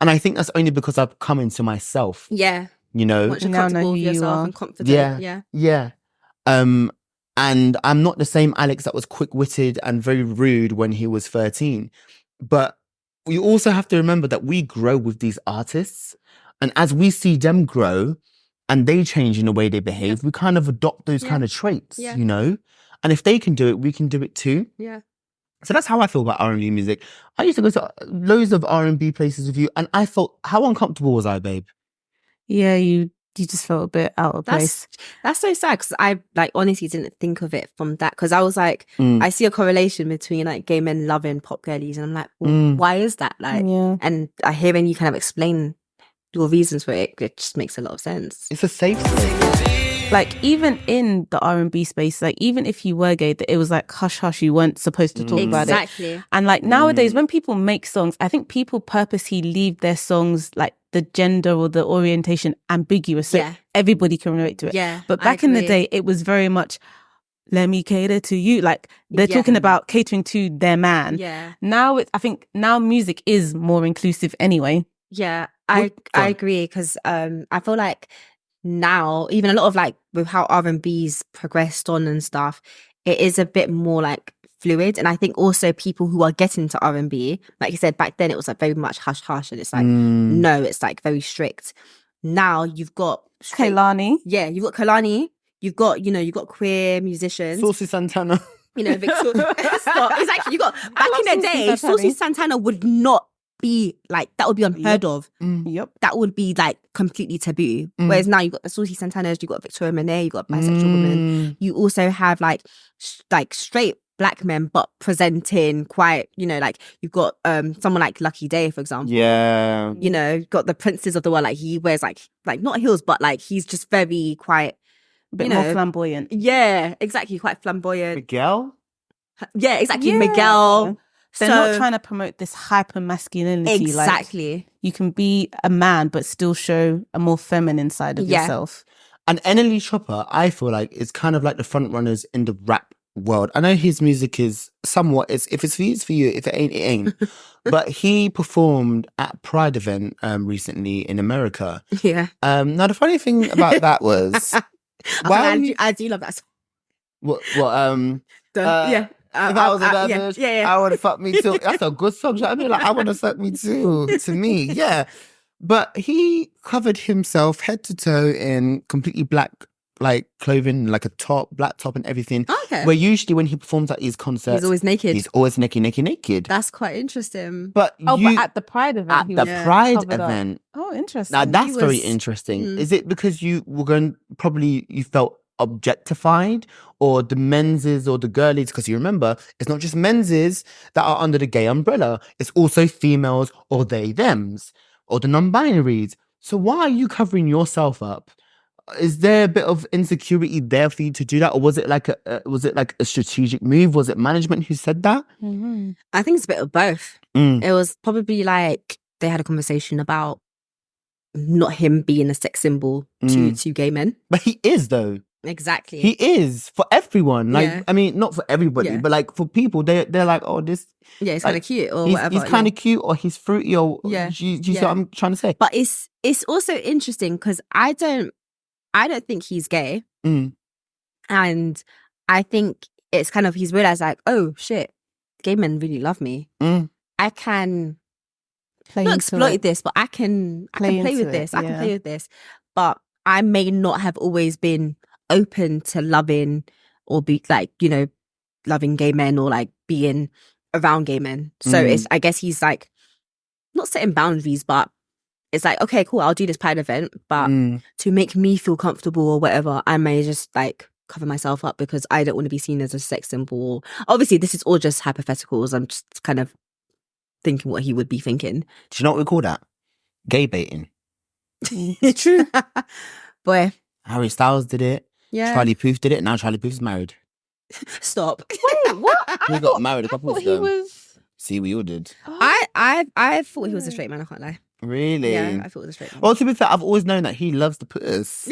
And I think that's only because I've come into myself, Yeah. you know? Once you're Now know comfortable who with you yourself are. and confident. Yeah. Yeah. Yeah. And I'm not the same Alex that was quick-witted and very rude when he was 13. But we also have to remember that we grow with these artists. And as we see them grow and they change in the way they behave, we kind of adopt those Yeah. kind of traits, Yeah. you know? And if they can do it, we can do it too. Yeah. So that's how I feel about R&B music. I used to go to loads of R&B places with you, and I felt, how uncomfortable was I, babe? Yeah, you just felt a bit out of place. That's so sad, because I like honestly didn't think of it from that, because I was like, Mm. I see a correlation between like gay men loving pop girlies, and I'm like, well, Mm. why is that? Like, Yeah. and I hear when you kind of explain your reasons for it, it just makes a lot of sense. It's a safe space. Like, even in the R&B space, like, even if you were gay, that it was like hush hush, you weren't supposed to talk about it. Exactly. And like nowadays, when people make songs, I think people purposely leave their songs like the gender or the orientation ambiguous, so Yeah. everybody can relate to it. Yeah. But I back in the agree. day, it was very much, let me cater to you. Like, they're Yeah. talking about catering to their man. Yeah. Now I think now music is more inclusive anyway. Yeah. What- I agree, because I feel like now, even a lot of like with how R&B's progressed on and stuff, it is a bit more like fluid. And I think also people who are getting to R&B, like you said, back then it was like very much hush hush, and it's like, no, it's like very strict. Now you've got Kaylani. yeah, you've got Kalani, you've got, you know, you've got queer musicians, Saucy Santana. you know, Victoria. Stop. Exactly. You got back love in the Saucy day, Santana. Saucy Santana would not be like, that would be unheard of. Yep. That would be like completely taboo. Mm. Whereas now you've got the Saucy Santanas, you've got Victoria Monet, you've got bisexual women. You also have like straight black men, but presenting quite, you know, like you've got someone like Lucky Day, for example. Yeah. You know, you've got the princes of the world, like he wears like not heels, but like he's just very quite, A bit you more know, flamboyant. yeah, exactly, quite flamboyant. Miguel? Yeah, exactly. Yeah. Miguel. They're not trying to promote this hyper masculinity. Exactly. Like, you can be a man but still show a more feminine side of Yeah. yourself. And NLE Chopper, I feel like, is kind of like the front runners in the rap world. I know his music is somewhat, if it's for you, it's for you. If it ain't, it ain't. But he performed at Pride event recently in America. Yeah. Now, the funny thing about that was, I do love that song. yeah. If I was a bad bitch, yeah. I would have fucked me too. That's a good song. Do you know what I mean? Like, I want to fuck me too. To me, yeah. But he covered himself head to toe in completely black, like clothing, like a top, black top, and everything. Okay. Where usually when he performs at his concerts, He's always naked. he's always naked. That's quite interesting. But But at the Pride event, at he the was Pride covered up. event, Oh, interesting. now that's He very was- interesting. Mm. Is it because you were going, probably you felt objectified, or the menses or the girlies? Because you remember, it's not just menses that are under the gay umbrella. It's also females or they, thems, or the non-binaries. So why are you covering yourself up? Is there a bit of insecurity there for you to do that, or was it like a strategic move? Was it management who said that? Mhm. I think it's a bit of both. Mm. It was probably like they had a conversation about not him being a sex symbol to gay men. But he is, though. Exactly. He is for everyone. Like, Yeah. I mean, not for everybody, Yeah. but like for people, they're like, oh, this. Yeah, it's kind of cute or He's, whatever. he's kind of cute, or he's fruity, or Yeah. Do you see Yeah. what I'm trying to say? But it's also interesting because I don't think he's gay, Mm. and I think it's kind of he's realized like, oh shit, gay men really love me. Mm. I can Play not into exploit it. this, but I can Play play into with it, this. I can yeah. play with this, but I may not have always been open to loving or be like, you know, loving gay men or like being around gay men. So Mm. it's, I guess he's like not setting boundaries, but it's like, okay, cool, I'll do this Pride event, but Mm. to make me feel comfortable or whatever, I may just like cover myself up because I don't want to be seen as a sex symbol. Obviously, this is all just hypotheticals. I'm just kind of thinking what he would be thinking. Do you know what we call that? Gay baiting. It's true. Boy, Harry Styles did it. yeah. Charlie Puth did it. Now Charlie Puth's married. Stop. Wait, what? He got married a couple I thought weeks he ago. was See, we all did. I thought he was a straight man. I can't lie. Really? Yeah, I thought he was a straight man. Well, to be fair, I've always known that he loves the puss.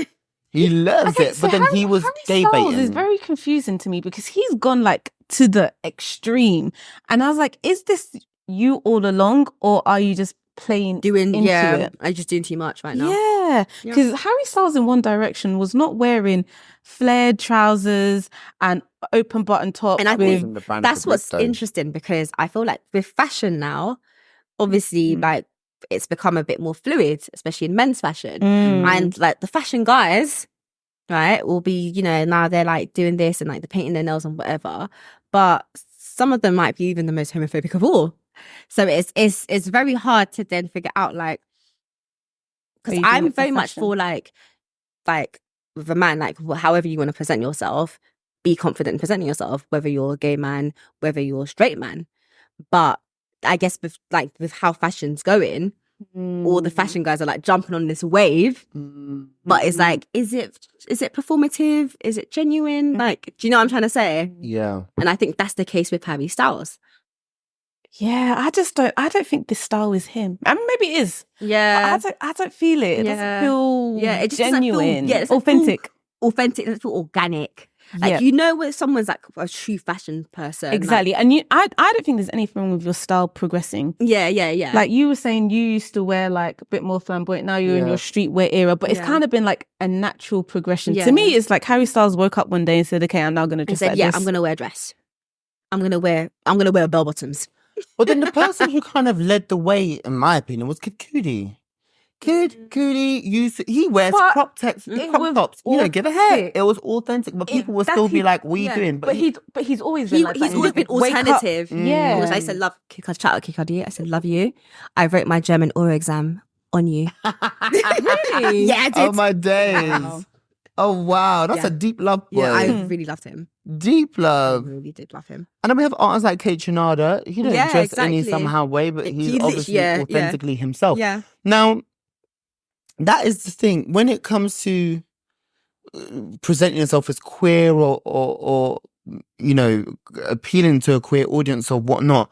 He loves it. But then he was gay Harry Styles baiting. is very confusing to me because he's gone like to the extreme. And I was like, is this you all along or are you just playing into it? I'm just doing too much right now. Yeah, because Harry Styles in One Direction was not wearing flared trousers and open button top. And I with... think that's what's interesting because I feel like with fashion now, obviously, like it's become a bit more fluid, especially in men's fashion. And like the fashion guys, right, will be, you know, now they're like doing this and like they're painting their nails and whatever. But some of them might be even the most homophobic of all. So it's very hard to then figure out like, because I'm very much for like with a man, like however you want to present yourself, be confident in presenting yourself, whether you're a gay man, whether you're a straight man. But I guess with how fashion's going, all the fashion guys are like jumping on this wave. But it's like, is it performative? Is it genuine? Like, do you know what I'm trying to say? Yeah. And I think that's the case with Harry Styles. Yeah, I don't think this style is him. I mean, maybe it is. Yeah. But I don't feel it. It doesn't feel it just genuine. It's authentic. Authentic. It doesn't feel organic. Like, you know, when someone's like a true fashion person. Exactly. Like, and I don't think there's anything wrong with your style progressing. Yeah. Like you were saying, you used to wear like a bit more flamboyant. Now you're in your streetwear era, but it's kind of been like a natural progression. To me, it's like Harry Styles woke up one day and said, okay, I'm now going to dress like this. I'm going to wear a dress. I'm going to wear bell bottoms. But then the person who kind of led the way, in my opinion, was Kid Cudi. Kid Cudi he wears crop tops. He don't give a heck. It was authentic, but people would still be like, "What are you doing?" But he's always been like that. He's always been alternative. Yeah. I said, "Love Kid Cudi." I said, "Love you." I wrote my German oral exam on you. Really? Yeah, I did. Oh my days. Wow. Oh wow, that's a deep love boy. Yeah, I really loved him. Deep love. I really did love him. And then we have artists like Kate Chinada. He don't dress any somehow way, but he's obviously authentically himself. Yeah. Now, that is the thing. When it comes to presenting yourself as queer or you know, appealing to a queer audience or whatnot,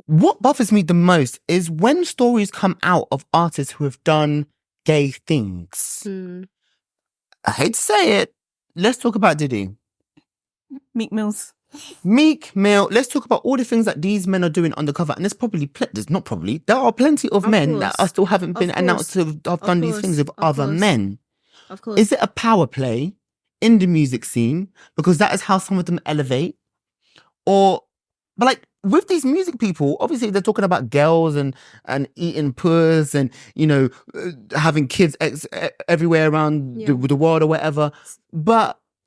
what bothers me the most is when stories come out of artists who have done gay things. I hate to say it. Let's talk about Diddy. Meek Mill. Let's talk about all the things that these men are doing undercover. And there are plenty of men that are still haven't been announced to have done these things with other men. Of course. Is it a power play in the music scene? Because that is how some of them elevate. But like with these music people, obviously they're talking about girls and eating puss and, you know, having kids everywhere around the world or whatever.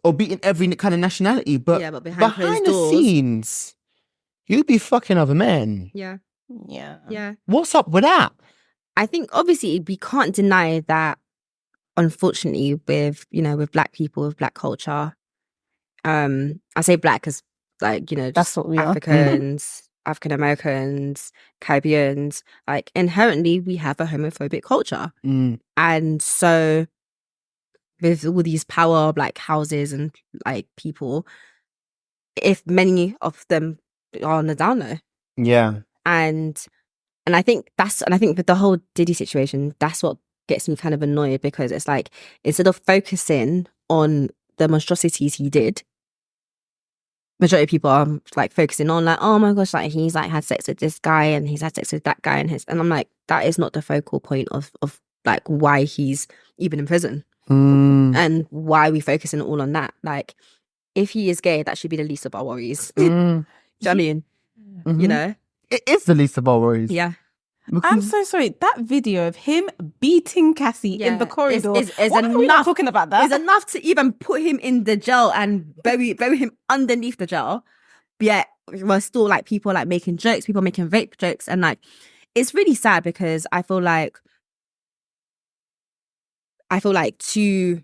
Or beating every kind of nationality. But behind the scenes, you'd be fucking other men. Yeah. What's up with that? I think obviously we can't deny that, unfortunately, with Black people, with Black culture, I say Black because, like, you know, that's what we Africans, African Americans, Caribbeans, like inherently we have a homophobic culture. And so with all these power like houses and like people, if many of them are on the down low. Yeah. And I think with the whole Diddy situation, that's what gets me kind of annoyed, because it's like, instead of focusing on the monstrosities he did, majority of people are like focusing on like, oh my gosh, like he's like had sex with this guy and he's had sex with that guy and I'm like, that is not the focal point of like why he's even in prison. And why are we focusing all on that? Like, if he is gay, that should be the least of our worries. Do you know what I mean? You know? It is the least of our worries. Yeah. I'm so sorry. That video of him beating Cassie in the corridor is what enough. Are we not talking about that? Is enough to even put him in the jail and bury him underneath the jail. Yet we're still like people like making jokes, people making rape jokes, and like it's really sad, because I feel like to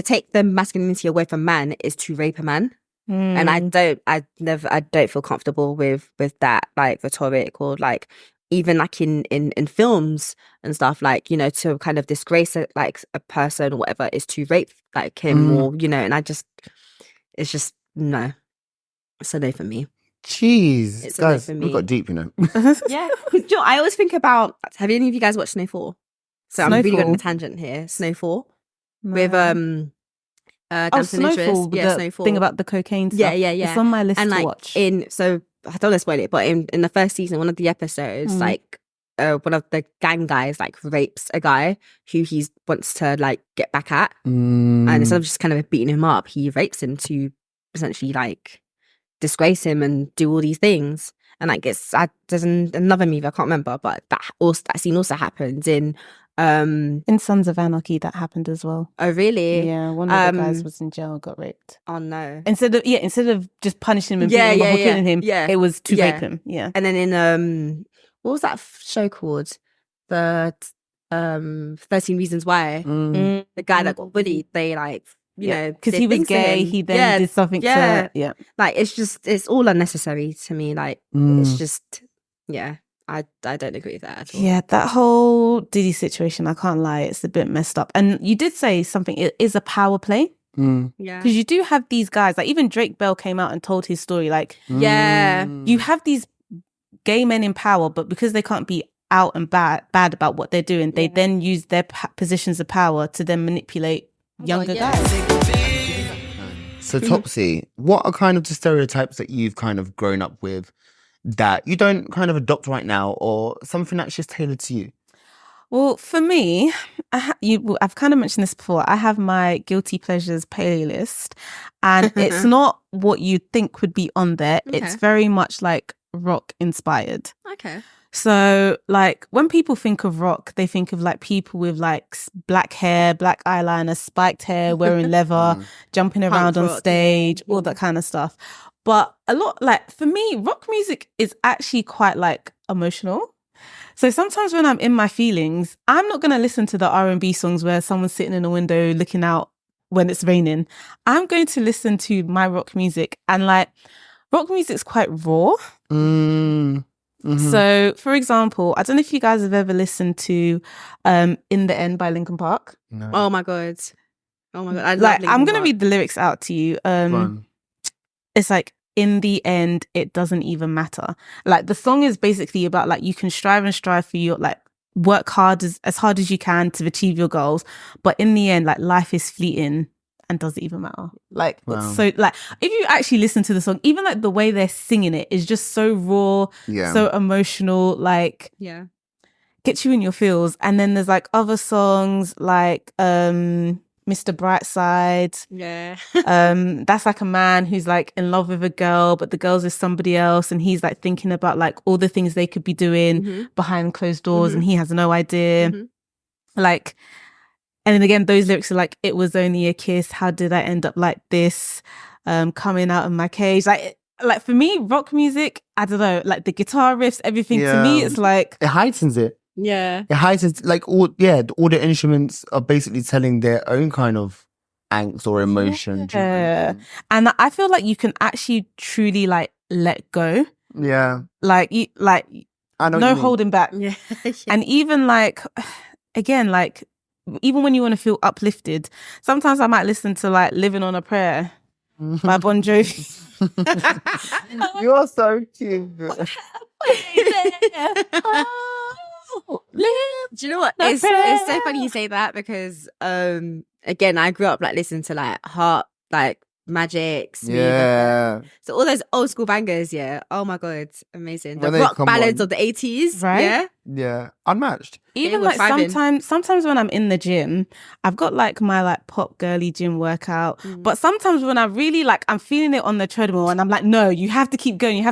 take the masculinity away from man is to rape a man. And I don't feel comfortable with that like rhetoric, or like even like in films and stuff, like, you know, to kind of disgrace a person or whatever is to rape like him or, you know, and it's just no. It's a no for me. Jeez, It's a no guys, for we me. got deep, you know. Yeah. Do you know, I always think about, have any of you guys watched Snowfall? So I'm really going on Snowfall? a tangent here. Snowfall No. with Oh, Damson Snowfall. Idris. The Yeah, Snowfall. thing about the cocaine stuff. Yeah, yeah, yeah. It's on my list And to like watch. so I don't want to spoil it, but in the first season, one of the episodes, like one of the gang guys like rapes a guy who he wants to like get back at, and instead of just kind of beating him up, he rapes him to essentially like disgrace him and do all these things. And like there's another movie I can't remember, but that scene also happens in Sons of Anarchy that happened as well. Oh really? Yeah, one of the guys was in jail, got raped. Oh no! Instead of just punishing him and beating him up or killing him, it was to rape him. Yeah. And then in what was that show called? The 13 Reasons Why. The guy that got bullied, they like you know because he was gay, he then did something to like it's all unnecessary to me. Like it's just I don't agree with that at all. Yeah, that whole Diddy situation, I can't lie, it's a bit messed up. And you did say something, it is a power play. Yeah. Because you do have these guys, like even Drake Bell came out and told his story, like, you have these gay men in power, but because they can't be out and bad about what they're doing, they then use their positions of power to then manipulate younger guys. So Topsy, what are kind of the stereotypes that you've kind of grown up with that you don't kind of adopt right now, or something that's just tailored to you? Well, for me, I've kind of mentioned this before. I have my guilty pleasures playlist, and it's not what you think would be on there. Okay. It's very much like rock inspired. Okay. So, like, when people think of rock, they think of like people with like black hair, black eyeliner, spiked hair, wearing leather, jumping around on stage, all that kind of stuff. But a lot, like, for me, rock music is actually quite like emotional. So sometimes when I'm in my feelings, I'm not going to listen to the R&B songs where someone's sitting in a window looking out when it's raining. I'm going to listen to my rock music, and like, rock music's quite raw. So, for example, I don't know if you guys have ever listened to In the End by Linkin Park. No. Oh my god. I like, I'm going to read the lyrics out to you. It's like, in the end, it doesn't even matter. Like, the song is basically about like, you can strive for your, like, work hard as hard as you can to achieve your goals, but in the end, like, life is fleeting and doesn't even matter. Like, so like, if you actually listen to the song, even like the way they're singing it is just so raw, so emotional, like, gets you in your feels. And then there's like other songs like Mr. Brightside. Yeah. That's like a man who's like in love with a girl, but the girl's with somebody else, and he's like thinking about like all the things they could be doing behind closed doors, and he has no idea. Like, and then again, those lyrics are like, it was only a kiss, how did I end up like this? Coming out of my cage. Like for me, rock music, I don't know, like the guitar riffs, everything, to me, it's like, it heightens it. Yeah. It heightens, like, all the instruments are basically telling their own kind of angst or emotion. Yeah. And I feel like you can actually truly like let go. Yeah. Like, I know no holding back. Yeah. And even like, again, like, even when you want to feel uplifted, sometimes I might listen to like Living on a Prayer by Bon Jovi. You're so cute. Do you know what? It's so funny you say that, because again, I grew up like listening to like Heart, like Magic, Smooth. Yeah. So all those old school bangers, yeah. Oh my god, amazing. The When they rock come ballads on. of the 80s, Right? yeah. Yeah. Unmatched. Even were like thriving. sometimes when I'm in the gym, I've got like my like pop girly gym workout. But sometimes when I really like, I'm feeling it on the treadmill and I'm like, no, you have to keep going.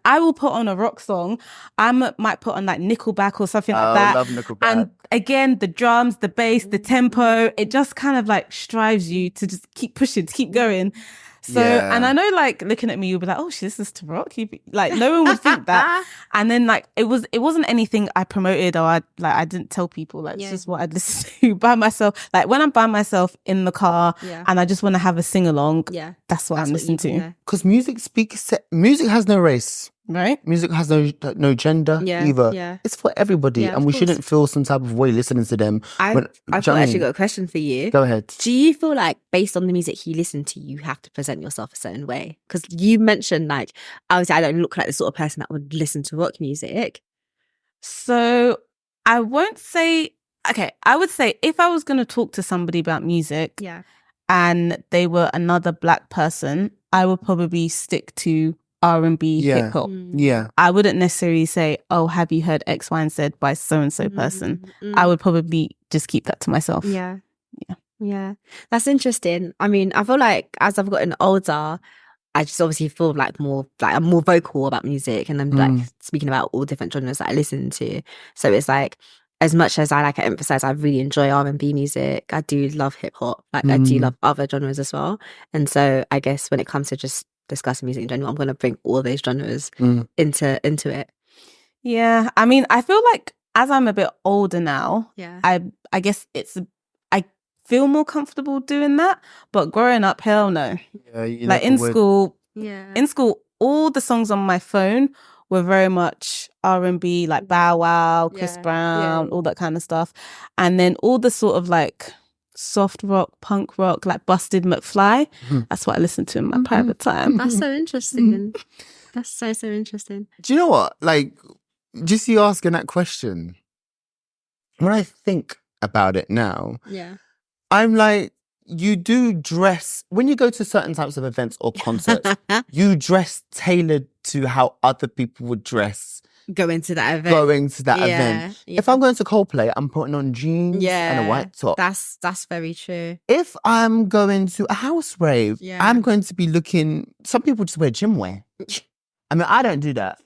I will put on a rock song. I might put on like Nickelback or something like that. I love Nickelback. And again, the drums, the bass, the tempo, it just kind of like strives you to just keep pushing, to keep going. So, Yeah. and I know like looking at me, you'll be like, oh, she listens to rock. Like no one would think that. And then like, it wasn't anything I promoted, or I didn't tell people, like, it's just what I'd listen to by myself. Like when I'm by myself in the car and I just want to have a sing along, that's what I'm listening to. Because music has no race. Right? Music has no gender Yeah, either. yeah. It's for everybody, Yeah, and of we course. shouldn't feel some type of way listening to them. I've Do you know what I actually mean? got a question for you. Go ahead. Do you feel like based on the music you listen to, you have to present yourself a certain way? Because you mentioned like, obviously I don't look like the sort of person that would listen to rock music. So I won't say, okay, I would say if I was going to talk to somebody about music Yeah. and they were another Black person, I would probably stick to R&B, Yeah. hip hop. Yeah. I wouldn't necessarily say, oh, have you heard X, Y, and Z by so-and-so person? I would probably just keep that to myself. Yeah. Yeah. Yeah. That's interesting. I mean, I feel like as I've gotten older, I just obviously feel like more like I'm more vocal about music and I'm like speaking about all different genres that I listen to. So it's like as much as I like to emphasize I really enjoy R&B music, I do love hip hop. Like I do love other genres as well. And so I guess when it comes to just discussing music in general, I'm gonna bring all those genres into it. Yeah. I mean, I feel like as I'm a bit older now, Yeah. I guess I feel more comfortable doing that. But growing up, hell no. Yeah, you Like never in would. school, Yeah. all the songs on my phone were very much R&B, like Bow Wow, Chris Yeah, Brown, yeah. all that kind of stuff. And then all the sort of like soft rock, punk rock, like Busted McFly. That's what I listen to in my private time. That's so interesting. That's so interesting. Do you know what? Like, just you asking that question, when I think about it now, Yeah. I'm like, you do dress, when you go to certain types of events or concerts, you dress tailored to how other people would dress Go into that event. going to that Yeah, event. yeah. If I'm going to Coldplay, I'm putting on jeans and a white top. That's very true. If I'm going to a house rave, Yeah. I'm going to be looking, some people just wear gym wear. I mean, I don't do that.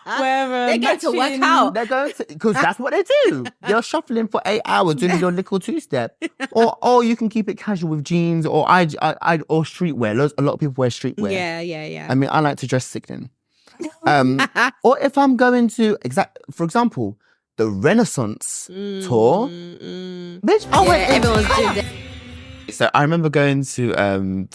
They go to work out. They're going to, because that's what they do. They're shuffling for 8 hours doing your little two-step. Or you can keep it casual with jeans or or streetwear. A lot of people wear streetwear. Yeah. I mean, I like to dress sickening. Or if I'm going to, for example, the Renaissance tour, bitch, I went in. Everyone's doing that. So I remember going to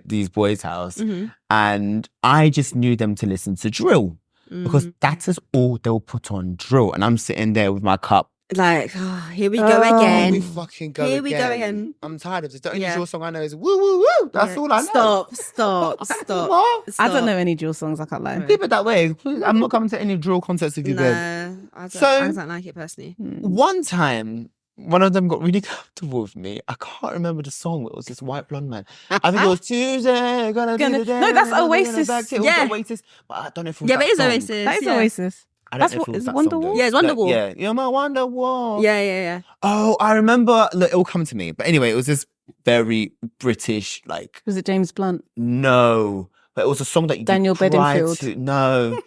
these boys' house, and I just knew them to listen to drill because that is all they'll put on, drill. And I'm sitting there with my cup. Like, here we go again. We fucking go Here again. we go again. I'm tired of this. The only Yeah. drill song I know is woo woo woo. That's all I know. Stop. What? I don't know any drill songs, I can't lie. Keep it that way. I'm not coming to any drill concerts with you, babe. I So- don't like it personally. One time, one of them got really comfortable with me. I can't remember the song. It was this white blonde man. I think it was Tuesday. Gonna do the day. No, that's Oasis. It was Yeah. Oasis. But I don't know if it was Yeah, that but it is song. Oasis. That is yeah. Oasis. I don't That's know if what- it was is that Wonderwall? song, though. Yeah, it's Wonderwall. Yeah, you're my Wonderwall. Yeah. Oh, I remember. Look, it will come to me. But anyway, it was this very British, like, Was it James Blunt? no. But it was a song that you Daniel could cry Bedingfield. to. No.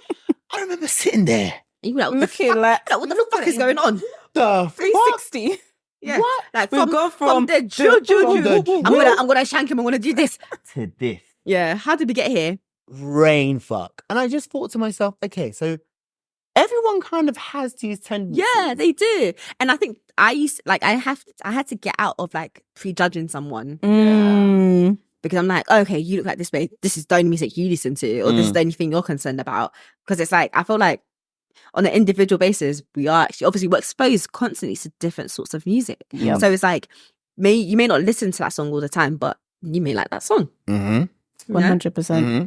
I remember sitting there. You were like, Looking like what the fuck is going on? The fuck? 360. Yeah. What? Like We've gone from the drill. from the I'm gonna shank him. I'm gonna do this. To this. Yeah. How did we get here? Brain fuck. And I just thought to myself, okay, so everyone kind of has these tendencies. Yeah, they do. And I think I had to get out of like prejudging someone because I'm like, okay, you look like this way. This is the only music you listen to, or this is the only thing you're concerned about. Because it's like, I feel like on an individual basis, we are actually, obviously, we're exposed constantly to different sorts of music. Yeah. So it's like, you may not listen to that song all the time, but you may like that song. Mm-hmm. 100%. Mm-hmm.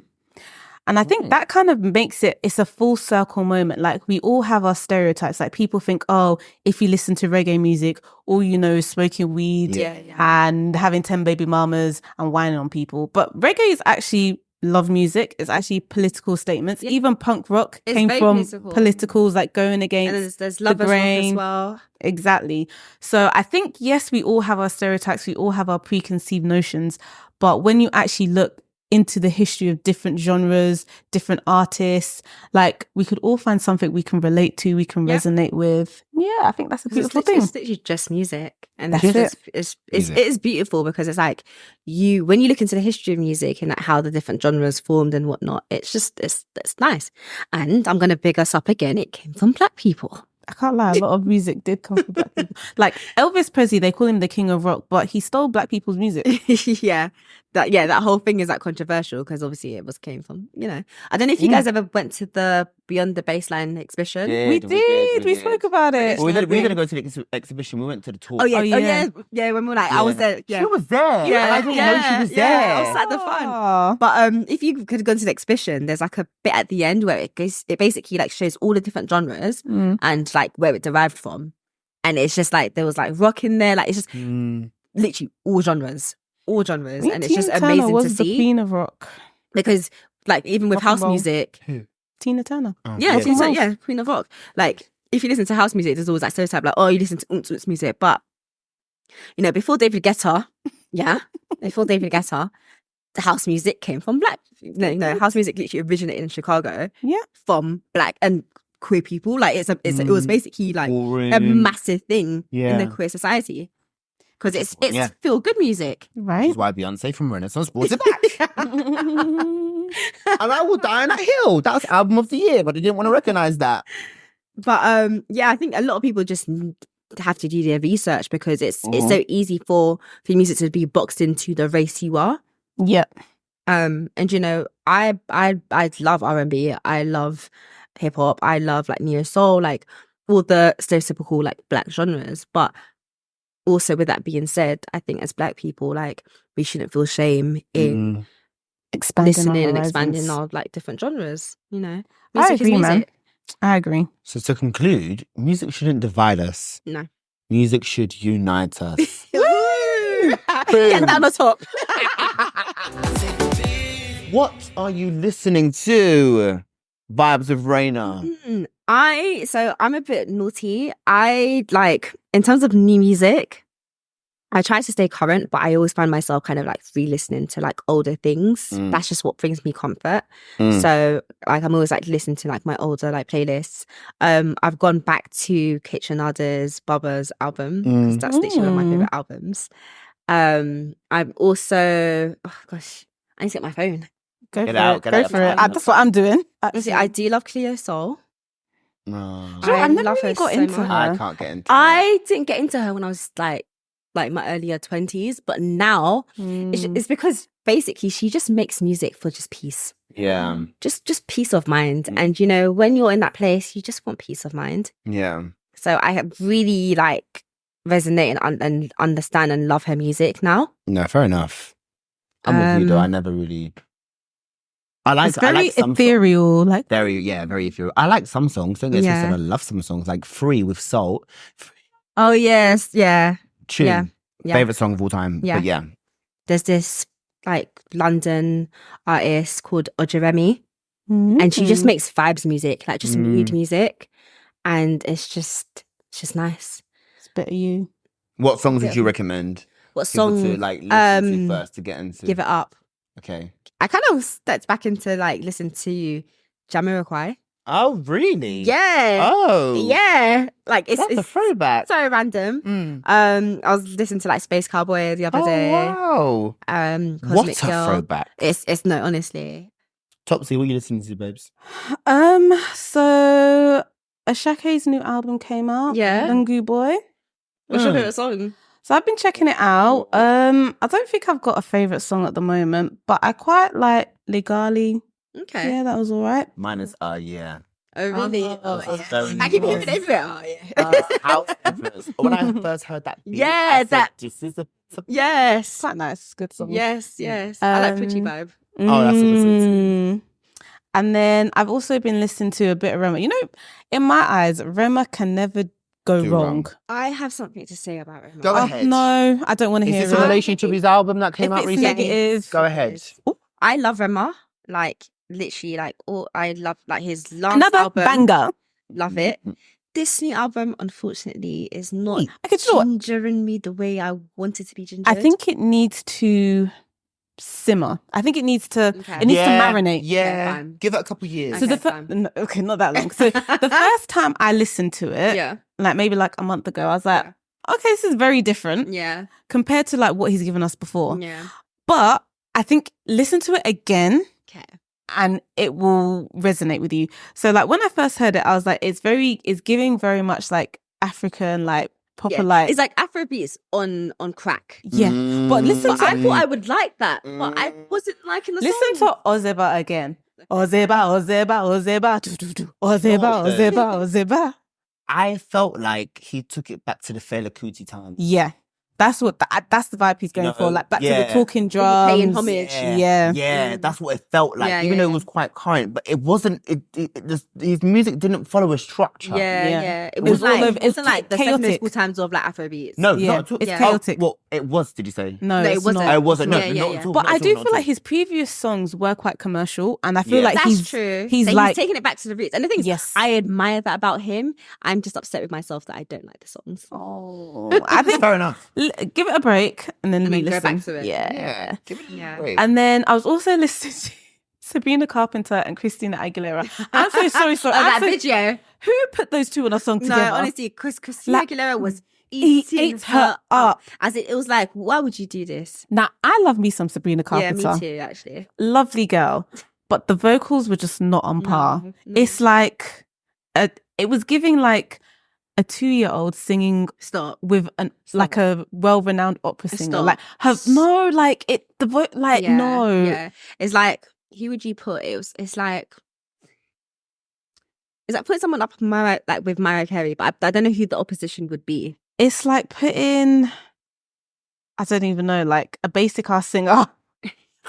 And I think that kind of makes it's a full circle moment. Like we all have our stereotypes. Like people think, oh, if you listen to reggae music, all you know is smoking weed and having 10 baby mamas and whining on people. But reggae is actually love music. It's actually political statements. Even punk rock came very from political. politicals, like going against And there's lovers rock grain. as well. Exactly. So I think, yes, we all have our stereotypes. We all have our preconceived notions. But when you actually look into the history of different genres, different artists, like we could all find something we can relate to, we can resonate with. Yeah, I think that's a beautiful thing. It's literally just music, and That's it is beautiful because it's like when you look into the history of music and like how the different genres formed and whatnot. It's nice, and I'm gonna big us up again. It came from Black people. I can't lie, a lot of music did come from Black people. Like Elvis Presley, they call him the king of rock, but he stole Black people's music. Yeah, that whole thing is like controversial because obviously came from, I don't know if you guys ever went to the Beyond the Baseline exhibition. We did. We spoke about it. We didn't go to the exhibition. We went to the talk. Oh yeah. When we were like, I was there. Yeah. She was there. Yeah, I didn't know she was there. I was at the fun. But if you could have gone to the exhibition, there's like a bit at the end where it basically like shows all the different genres and like where it derived from, and it's just like there was like rock in there, like it's just literally all genres, and it's just amazing was to the see. Queen of rock Because like even with Rock and house roll. music, Who? Tina Turner. Oh, Queen of rock. Like if you listen to house music, there's always that stereotype like, oh, you listen to unts music, but before David Guetta, the house music came from black. House music literally originated in Chicago. Yeah, from black and queer people. Like it was basically like a massive thing in the queer society because it's feel good music, right? Which is why Beyonce from Renaissance brought it back. And I Will Die on a Hill. That was album of the year, but I didn't want to recognize that. But I think a lot of people just have to do their research because it's so easy for music to be boxed into the race you are. Yeah. And I love R&B. I love hip hop. I love like neo soul, like all the stereotypical like black genres. But also with that being said, I think as black people, like we shouldn't feel shame in listening and expanding our like different genres. I Music agree, is man. music. I agree. So to conclude, music shouldn't divide us. No. Music should unite us. Get down the top. What are you listening to? Vibes with Reina. I'm a bit naughty. I like, in terms of new music, I try to stay current, but I always find myself kind of like re-listening to like older things. That's just what brings me comfort. So like I'm always like listening to like my older like playlists. I've gone back to Kitchenada's Bubba's album because that's literally one of my favorite albums. I'm also I need to get my phone. Go Get for out, it. get Go out. for it. That's what I'm doing. Obviously, I do love Cleo Soul. I never love really her got so into much. her. I can't get into I didn't get into her when I was like my earlier 20s, but now it's because basically she just makes music for just peace. Yeah. Just peace of mind. And when you're in that place, you just want peace of mind. Yeah. So I have really like resonate and understand and love her music now. No, fair enough. I'm with you though. I never really. It's very I like some ethereal. Like very ethereal. I like some songs. Don't get Yeah. twisted. I love some songs like "Free" with Salt. Oh yes, yeah. Tune. Yeah. Favorite song of all time. Yeah. But yeah. There's this like London artist called Ojeremi, and she just makes vibes music, like just mood music, and it's just nice. It's a bit of you. What songs would you recommend? What people song? to like listen to first to get into? Give It Up. Okay. I kind of stepped back into like listen to Jamiroquai. Oh really? Yeah. Oh Yeah. Like that's a it's throwback. so random. I was listening to like Space Cowboy the other day. Wow. What Cosmic a Girl. throwback. It's no, honestly. Topsy, what are you listening to, babes? So Ashake's new album came out. Yeah. Lungu Boy. What's your favorite song? So I've been checking it out. I don't think I've got a favorite song at the moment, but I quite like Legali. Okay. Yeah, that was all right. Mine is yeah. Oh really? Very I keep hearing nice. it everywhere. Oh yeah. House influence. When I first heard that beat, Yeah, I said, that- this is a Yes. Quite nice. It's a good song. Yes. I like Fuji Um, vibe. Oh, that's what it is. And then I've also been listening to a bit of Rema. In my eyes, Rema can never go Do wrong. wrong. I have something to say about it. Go Oh, ahead. no, I don't want to Is hear this in it. relation to his album that came If out it's recently? negative, Go ahead. I love Rema. Like literally, like all I love like his last another album. banger. Love it. This new album, unfortunately, is not Okay, do you know what? gingering me the way I wanted to be gingered. I think it needs to simmer. I think it needs to. Okay. It needs to marinate. Yeah. fine. Give it a couple years. So Okay, the fine. okay, not that long. So the first time I listened to it, Yeah. like maybe like a month ago, I was like, okay, this is very different Yeah. compared to like what he's given us before. Yeah. But I think listen to it again Okay. and it will resonate with you. So like when I first heard it, I was like, it's giving very much like African, like proper like. It's like Afrobeats on crack. Yeah, but listen But to I thought I would like that, but I wasn't liking the listen song. to Ozeba again. Ozeba. Ozeba. I felt like he took it back to the Fela Kuti times. Yeah, that's the vibe he's going for. Like back to the yeah. talking drums, Paying homage. Yeah. That's what it felt like. Yeah, even yeah, though it was quite current, but it wasn't. His music didn't follow a structure. Yeah. It was was all like over- it wasn't like the chaotic. secondary school times of like Afrobeats. No, Yeah, not at all. it's Yeah. chaotic. Well, it was. Did you say? No, No, it it's wasn't. not. It wasn't. No, Yeah, not yeah. at all. But not I at do all, not feel at like his previous songs were quite commercial, and I feel Yeah. like That's true. he's So like taking it back to the roots. And the thing is, Yes. I admire that about him. I'm just upset with myself that I don't like the songs. oh, I all. think Fair enough. give it a break and then And then go re-listen. back to it. Yeah. Give it Yeah. a break. And then I was also listening to Sabrina Carpenter and Christina Aguilera. I'm so sorry. Oh, that I'm so- video. Who put those two on a song together? No, honestly, Christina Like, Aguilera was he eating ate her up. As it was like, why would you do this? Now, I love me some Sabrina Carpenter. Yeah, me too, actually. Lovely girl. But the vocals were just not on par. No. It's like, it was giving like a 2-year-old singing Stop. with like a well-renowned opera singer. Stop. Like, no. Yeah. It's like, who would you put? It's like putting someone up with Mariah Carey, but I don't know who the opposition would be. It's like putting, I don't even know, like a basic ass singer.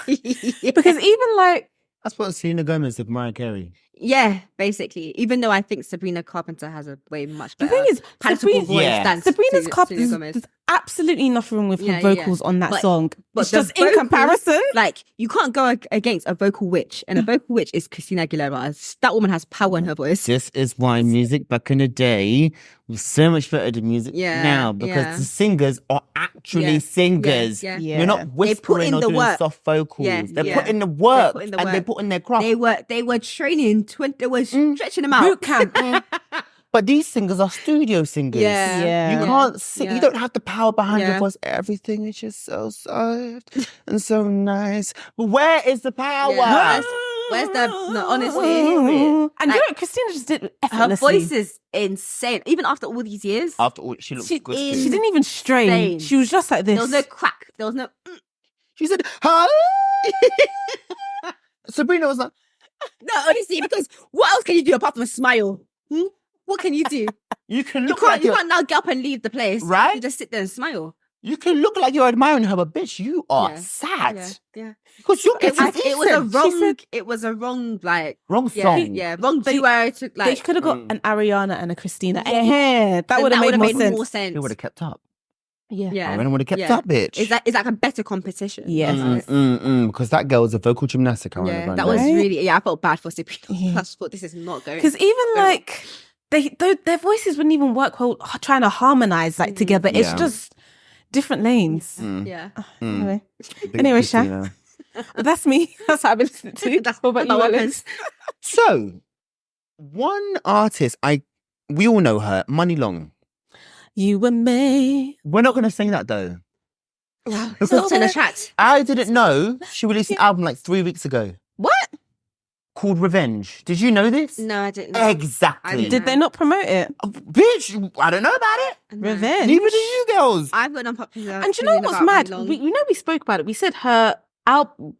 Because even like, That's what Selena Gomez did, Mariah Carey. Yeah, basically. Even though I think Sabrina Carpenter has a way much the better thing is, palatable voice Yeah. than Sabrina's Selena Carpenter, Gomez. there's absolutely nothing wrong with her Yeah, vocals on that But- song. but It's the just in vocals- comparison. Like, you can't go against a vocal witch, and a vocal witch is Christina Aguilera. That woman has power in her voice. This is why music back in the day was so much better than music Yeah, now, because yeah. the singers are actually Yeah, singers. yeah. Yeah. You're not They put whispering in or the doing work. soft vocals. Yeah, They yeah. put in the work put in the and they work. put in their craft. They were training. They were stretching them out. Boot camp. But these singers are studio singers. Yeah. You can't sing. Yeah. You don't have the power behind your Yeah. voice. Everything is just so soft and so nice. But where is the power? Yeah. Where's the no, honestly? And you Like, know what? Christina just did it her effortlessly. voice is insane. Even after all these years, After all, she looks She, good. is- she didn't even strain. Insane. She was just like this. there was no crack. There was no. She said, "Hi." Sabrina was like, No, honestly, because what else can you do apart from smile? What can you do? "You can You look can't. like You you're, can't now get up and leave the place. Right? You just sit there and smile. you can look like you're admiring her, but bitch, you are Yeah. sad Yeah. because you're It getting was, it was a eaten." wrong. She said- It was a wrong. Like Wrong yeah, song. yeah, wrong They- duo. To They like could have got an Ariana and a Christina. Yeah, that would have would've made more sense. They would have kept up. Yeah. Yeah. Ariana would have kept Yeah. up, bitch. Is like a better competition? Yes. Because that girl was a vocal gymnastic. Ariana Yeah, Grande. that was Right? really. Yeah, I felt bad for Sabrina. Yeah. I just thought this is not going. Because even like their voices wouldn't even work well trying to harmonize like together. It's Yeah. just different lanes. Yeah, Anyway, Big Anyway, Christina. that's me. That's what I've been listening to. That's what about you, what Alex? So, one artist, we all know her, Money Long. You and me. We're not going to sing that though. It's not in the chat. I didn't know she released an album like 3 weeks ago What? called Revenge. Did you know this? No, I didn't. know. Exactly. Did they not promote it? Bitch, I don't know about it. No. Revenge. Neither do you girls. I've got an unpopular. And do you know opinion what's about mad? Long. We know we spoke about it. We said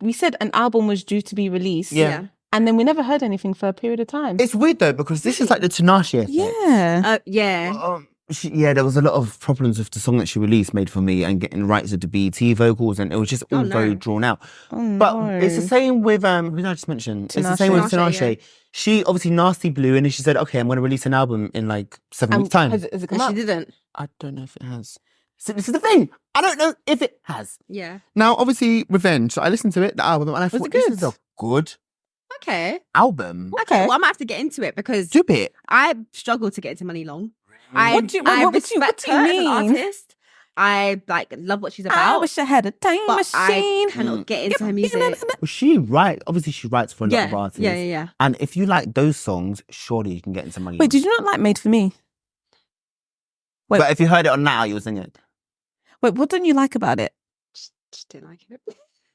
we said an album was due to be released. Yeah. And then we never heard anything for a period of time. It's weird though, because this is like the Tinashe effect. Yeah. Yeah. There was a lot of problems with the song that she released, Made For Me, and getting rights of the BET vocals, and it was just all Oh, no. very drawn out. Oh, But no. it's the same with who did I just mention? It's the same with Tinashe, Tinashe. She obviously Nasty Blue, and then she said, "Okay, I'm going to release an album in like 7 weeks' time." Has it come And she up? didn't. I don't know if it has. So this is the thing. I don't know if it has. Yeah. Now, obviously, Revenge. I listened to it, the album, and I thought it this good? is a good Okay. album. Okay. Well, I might have to get into it because Do it. I struggle to get into Money Long. What do you- I what do you respect her mean? as an artist. I love what she's I about. wish I had a time but I machine. cannot get into her music. Well, she writes. Obviously, she writes for a lot Yeah. of artists. Yeah. And if you like those songs, surely you can get into Money. Wait, did you not like Made For Me? wait. But if you heard it on now, you'll sing it. Wait, what don't you like about it? Just didn't like it.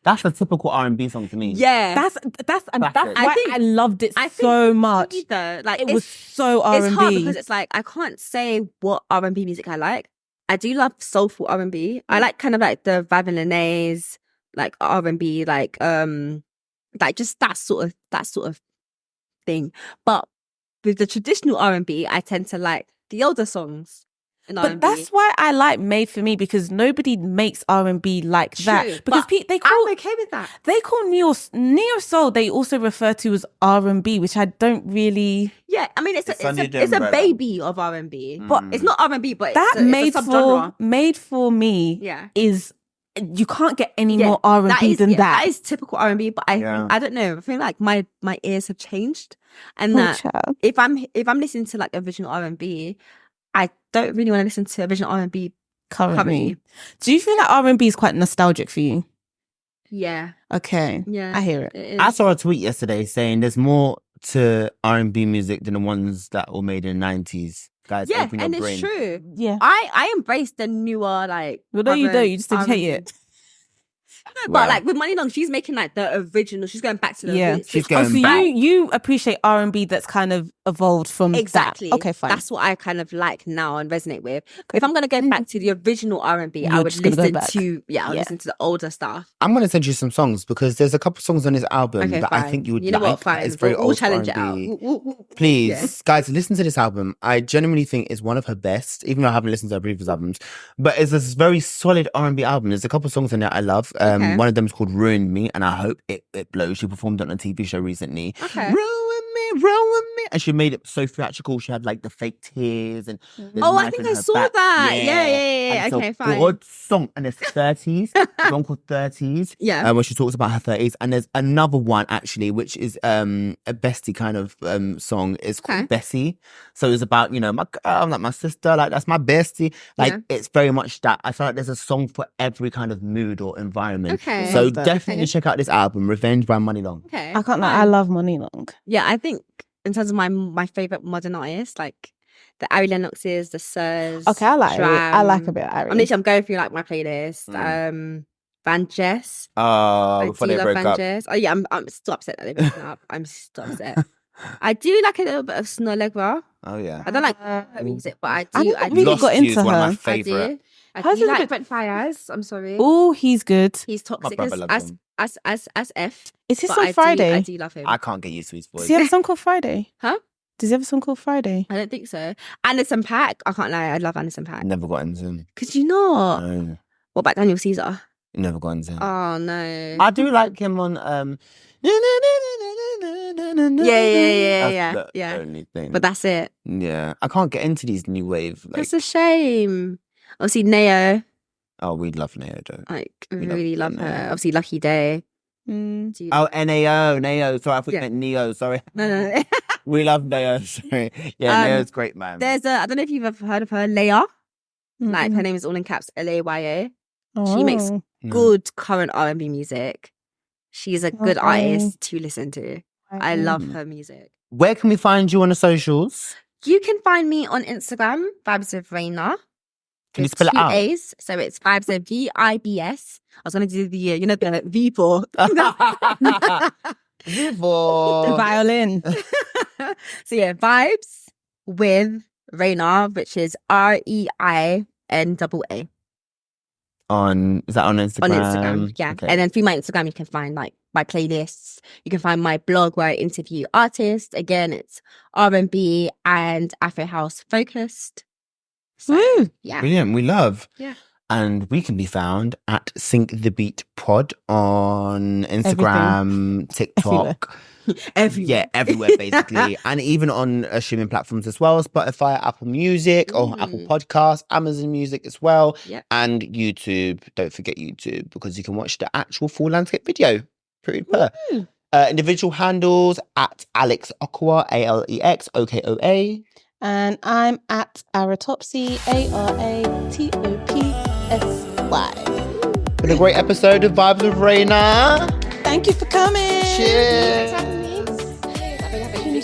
That's a typical R&B song to me. Yeah. That's Classic. why I think- I loved it I think so much. Either. Like It was so R&B. It's hard because it's like I can't say what R&B music I like. I do love soulful R&B. I like kind of like the Vibeswithreinaa's, like R&B, like just that sort of thing. But with the traditional R&B, I tend to like the older songs. But that's why I like Made for Me, because nobody makes R&B like that. Because I'm okay with that. They call neo soul. They also refer to as R&B, which I don't really. Yeah, I mean it's a baby of R&B, but it's not R&B. But that it's a subgenre. Made for Me. Is. You can't get any more R&B than that. That is typical R&B, but I don't know. I feel like my ears have changed, and if I'm listening to like original R&B, I don't really want to listen to original R&B currently. Do you feel like R&B is quite nostalgic for you? Yeah. Okay. Yeah. I hear it. I saw a tweet yesterday saying there's more to R&B music than the ones that were made in the 90s. Guys, open your brain. It's true. Yeah. I embrace the newer, like... Well, no, you don't. You just hate it. No, but like with Money Long, she's making like the original. She's going back to the roots. She's going back. You appreciate R&B that's kind of evolved from exactly. That. Okay, fine. That's what I kind of like now and resonate with. If I'm gonna go back to the original R&B, I would listen to listen to the older stuff. I'm gonna send you some songs because there's a couple songs on this album that I think you would like. You know what? Fine. It's very we'll old challenge R&B. it out. Please, guys, listen to this album. I genuinely think it's one of her best, even though I haven't listened to her previous albums. But it's this very solid R&B album. There's a couple songs in there I love. One of them is called Ruined Me, and I hope it blows. She performed on a TV show recently. Okay. Ruin me, and she made it so theatrical. She had like the fake tears and I think I saw that. Yeah. Okay, fine. Good song, and it's 30s. A song called 30s. Yeah. Where she talks about her 30s, and there's another one actually, which is a bestie kind of song. It's called Bessie. So it's about my girl, like my sister, like that's my bestie. Like it's very much that. I feel like there's a song for every kind of mood or environment. Okay. So definitely check out this album, Revenge by Money Long. Okay. I can't lie, I love Money Long. Yeah, I think in terms of my favorite modern artists, like the Ari Lennoxes, the Sirs. Okay, I like Shram. I like a bit of Ari. I'm going through like my playlist. Van Jess. Before they broke up. Jess. Oh yeah, I'm still upset that they broke up. I'm still upset. I do like a little bit of Snow Allegra. Oh yeah. I don't like her music, but I really Lost got into is one her. of my favorite. I do like Brent Fayez. I'm sorry. Oh, he's good. He's toxic My brother loves him. as F. Is his song Friday? I do love him. I can't get used to his voice. Does he have a song called Friday? Huh? Does he have a song called Friday? I don't think so. Anderson .Paak. I can't lie. I love Anderson .Paak. Never got into him. Could you not? No. What about Daniel Caesar? Never got into him. Oh no. I do like him on Yeah. the only thing. But that's it. Yeah. I can't get into these new wave. Like, That's a shame. Obviously, Neo. oh, we love Neo though. Like, really love her. Obviously, Lucky Day. Oh, Neo. Sorry, I thought you meant Neo. Sorry. No. We love Neo. Sorry. Yeah, Neo's great, man. There's I don't know if you've ever heard of her, Leia. Like, her name is all in caps, Laya. She makes good current R&B music. She's a good artist to listen to. I love her music. Where can we find you on the socials? You can find me on Instagram, Vibeswithreinaa. Can you spell it out? 2 A's, so it's Vibes VIBS. I was going to do the, the V for. The violin. So yeah, Vibes with Reina, which is REINAA. Is that on Instagram? On Instagram, yeah. Okay. And then through my Instagram, you can find like my playlists. You can find my blog where I interview artists. Again, it's R&B and Afro House focused. So, yeah. Brilliant. We love. Yeah. And we can be found at Sync the Beat Pod on Instagram, TikTok. Everywhere. Yeah, everywhere basically. And even on streaming platforms as well. Spotify, Apple Music or Apple Podcasts, Amazon Music as well. Yep. And YouTube. Don't forget YouTube because you can watch the actual full landscape video. Pretty per. Individual handles at Alex Okwa, ALEXOKOA. And I'm at Topsy, ARATOPSY. Been a great episode of Vibes with Reina. Thank you for coming. Cheers. Thanks for having me. I've been having a big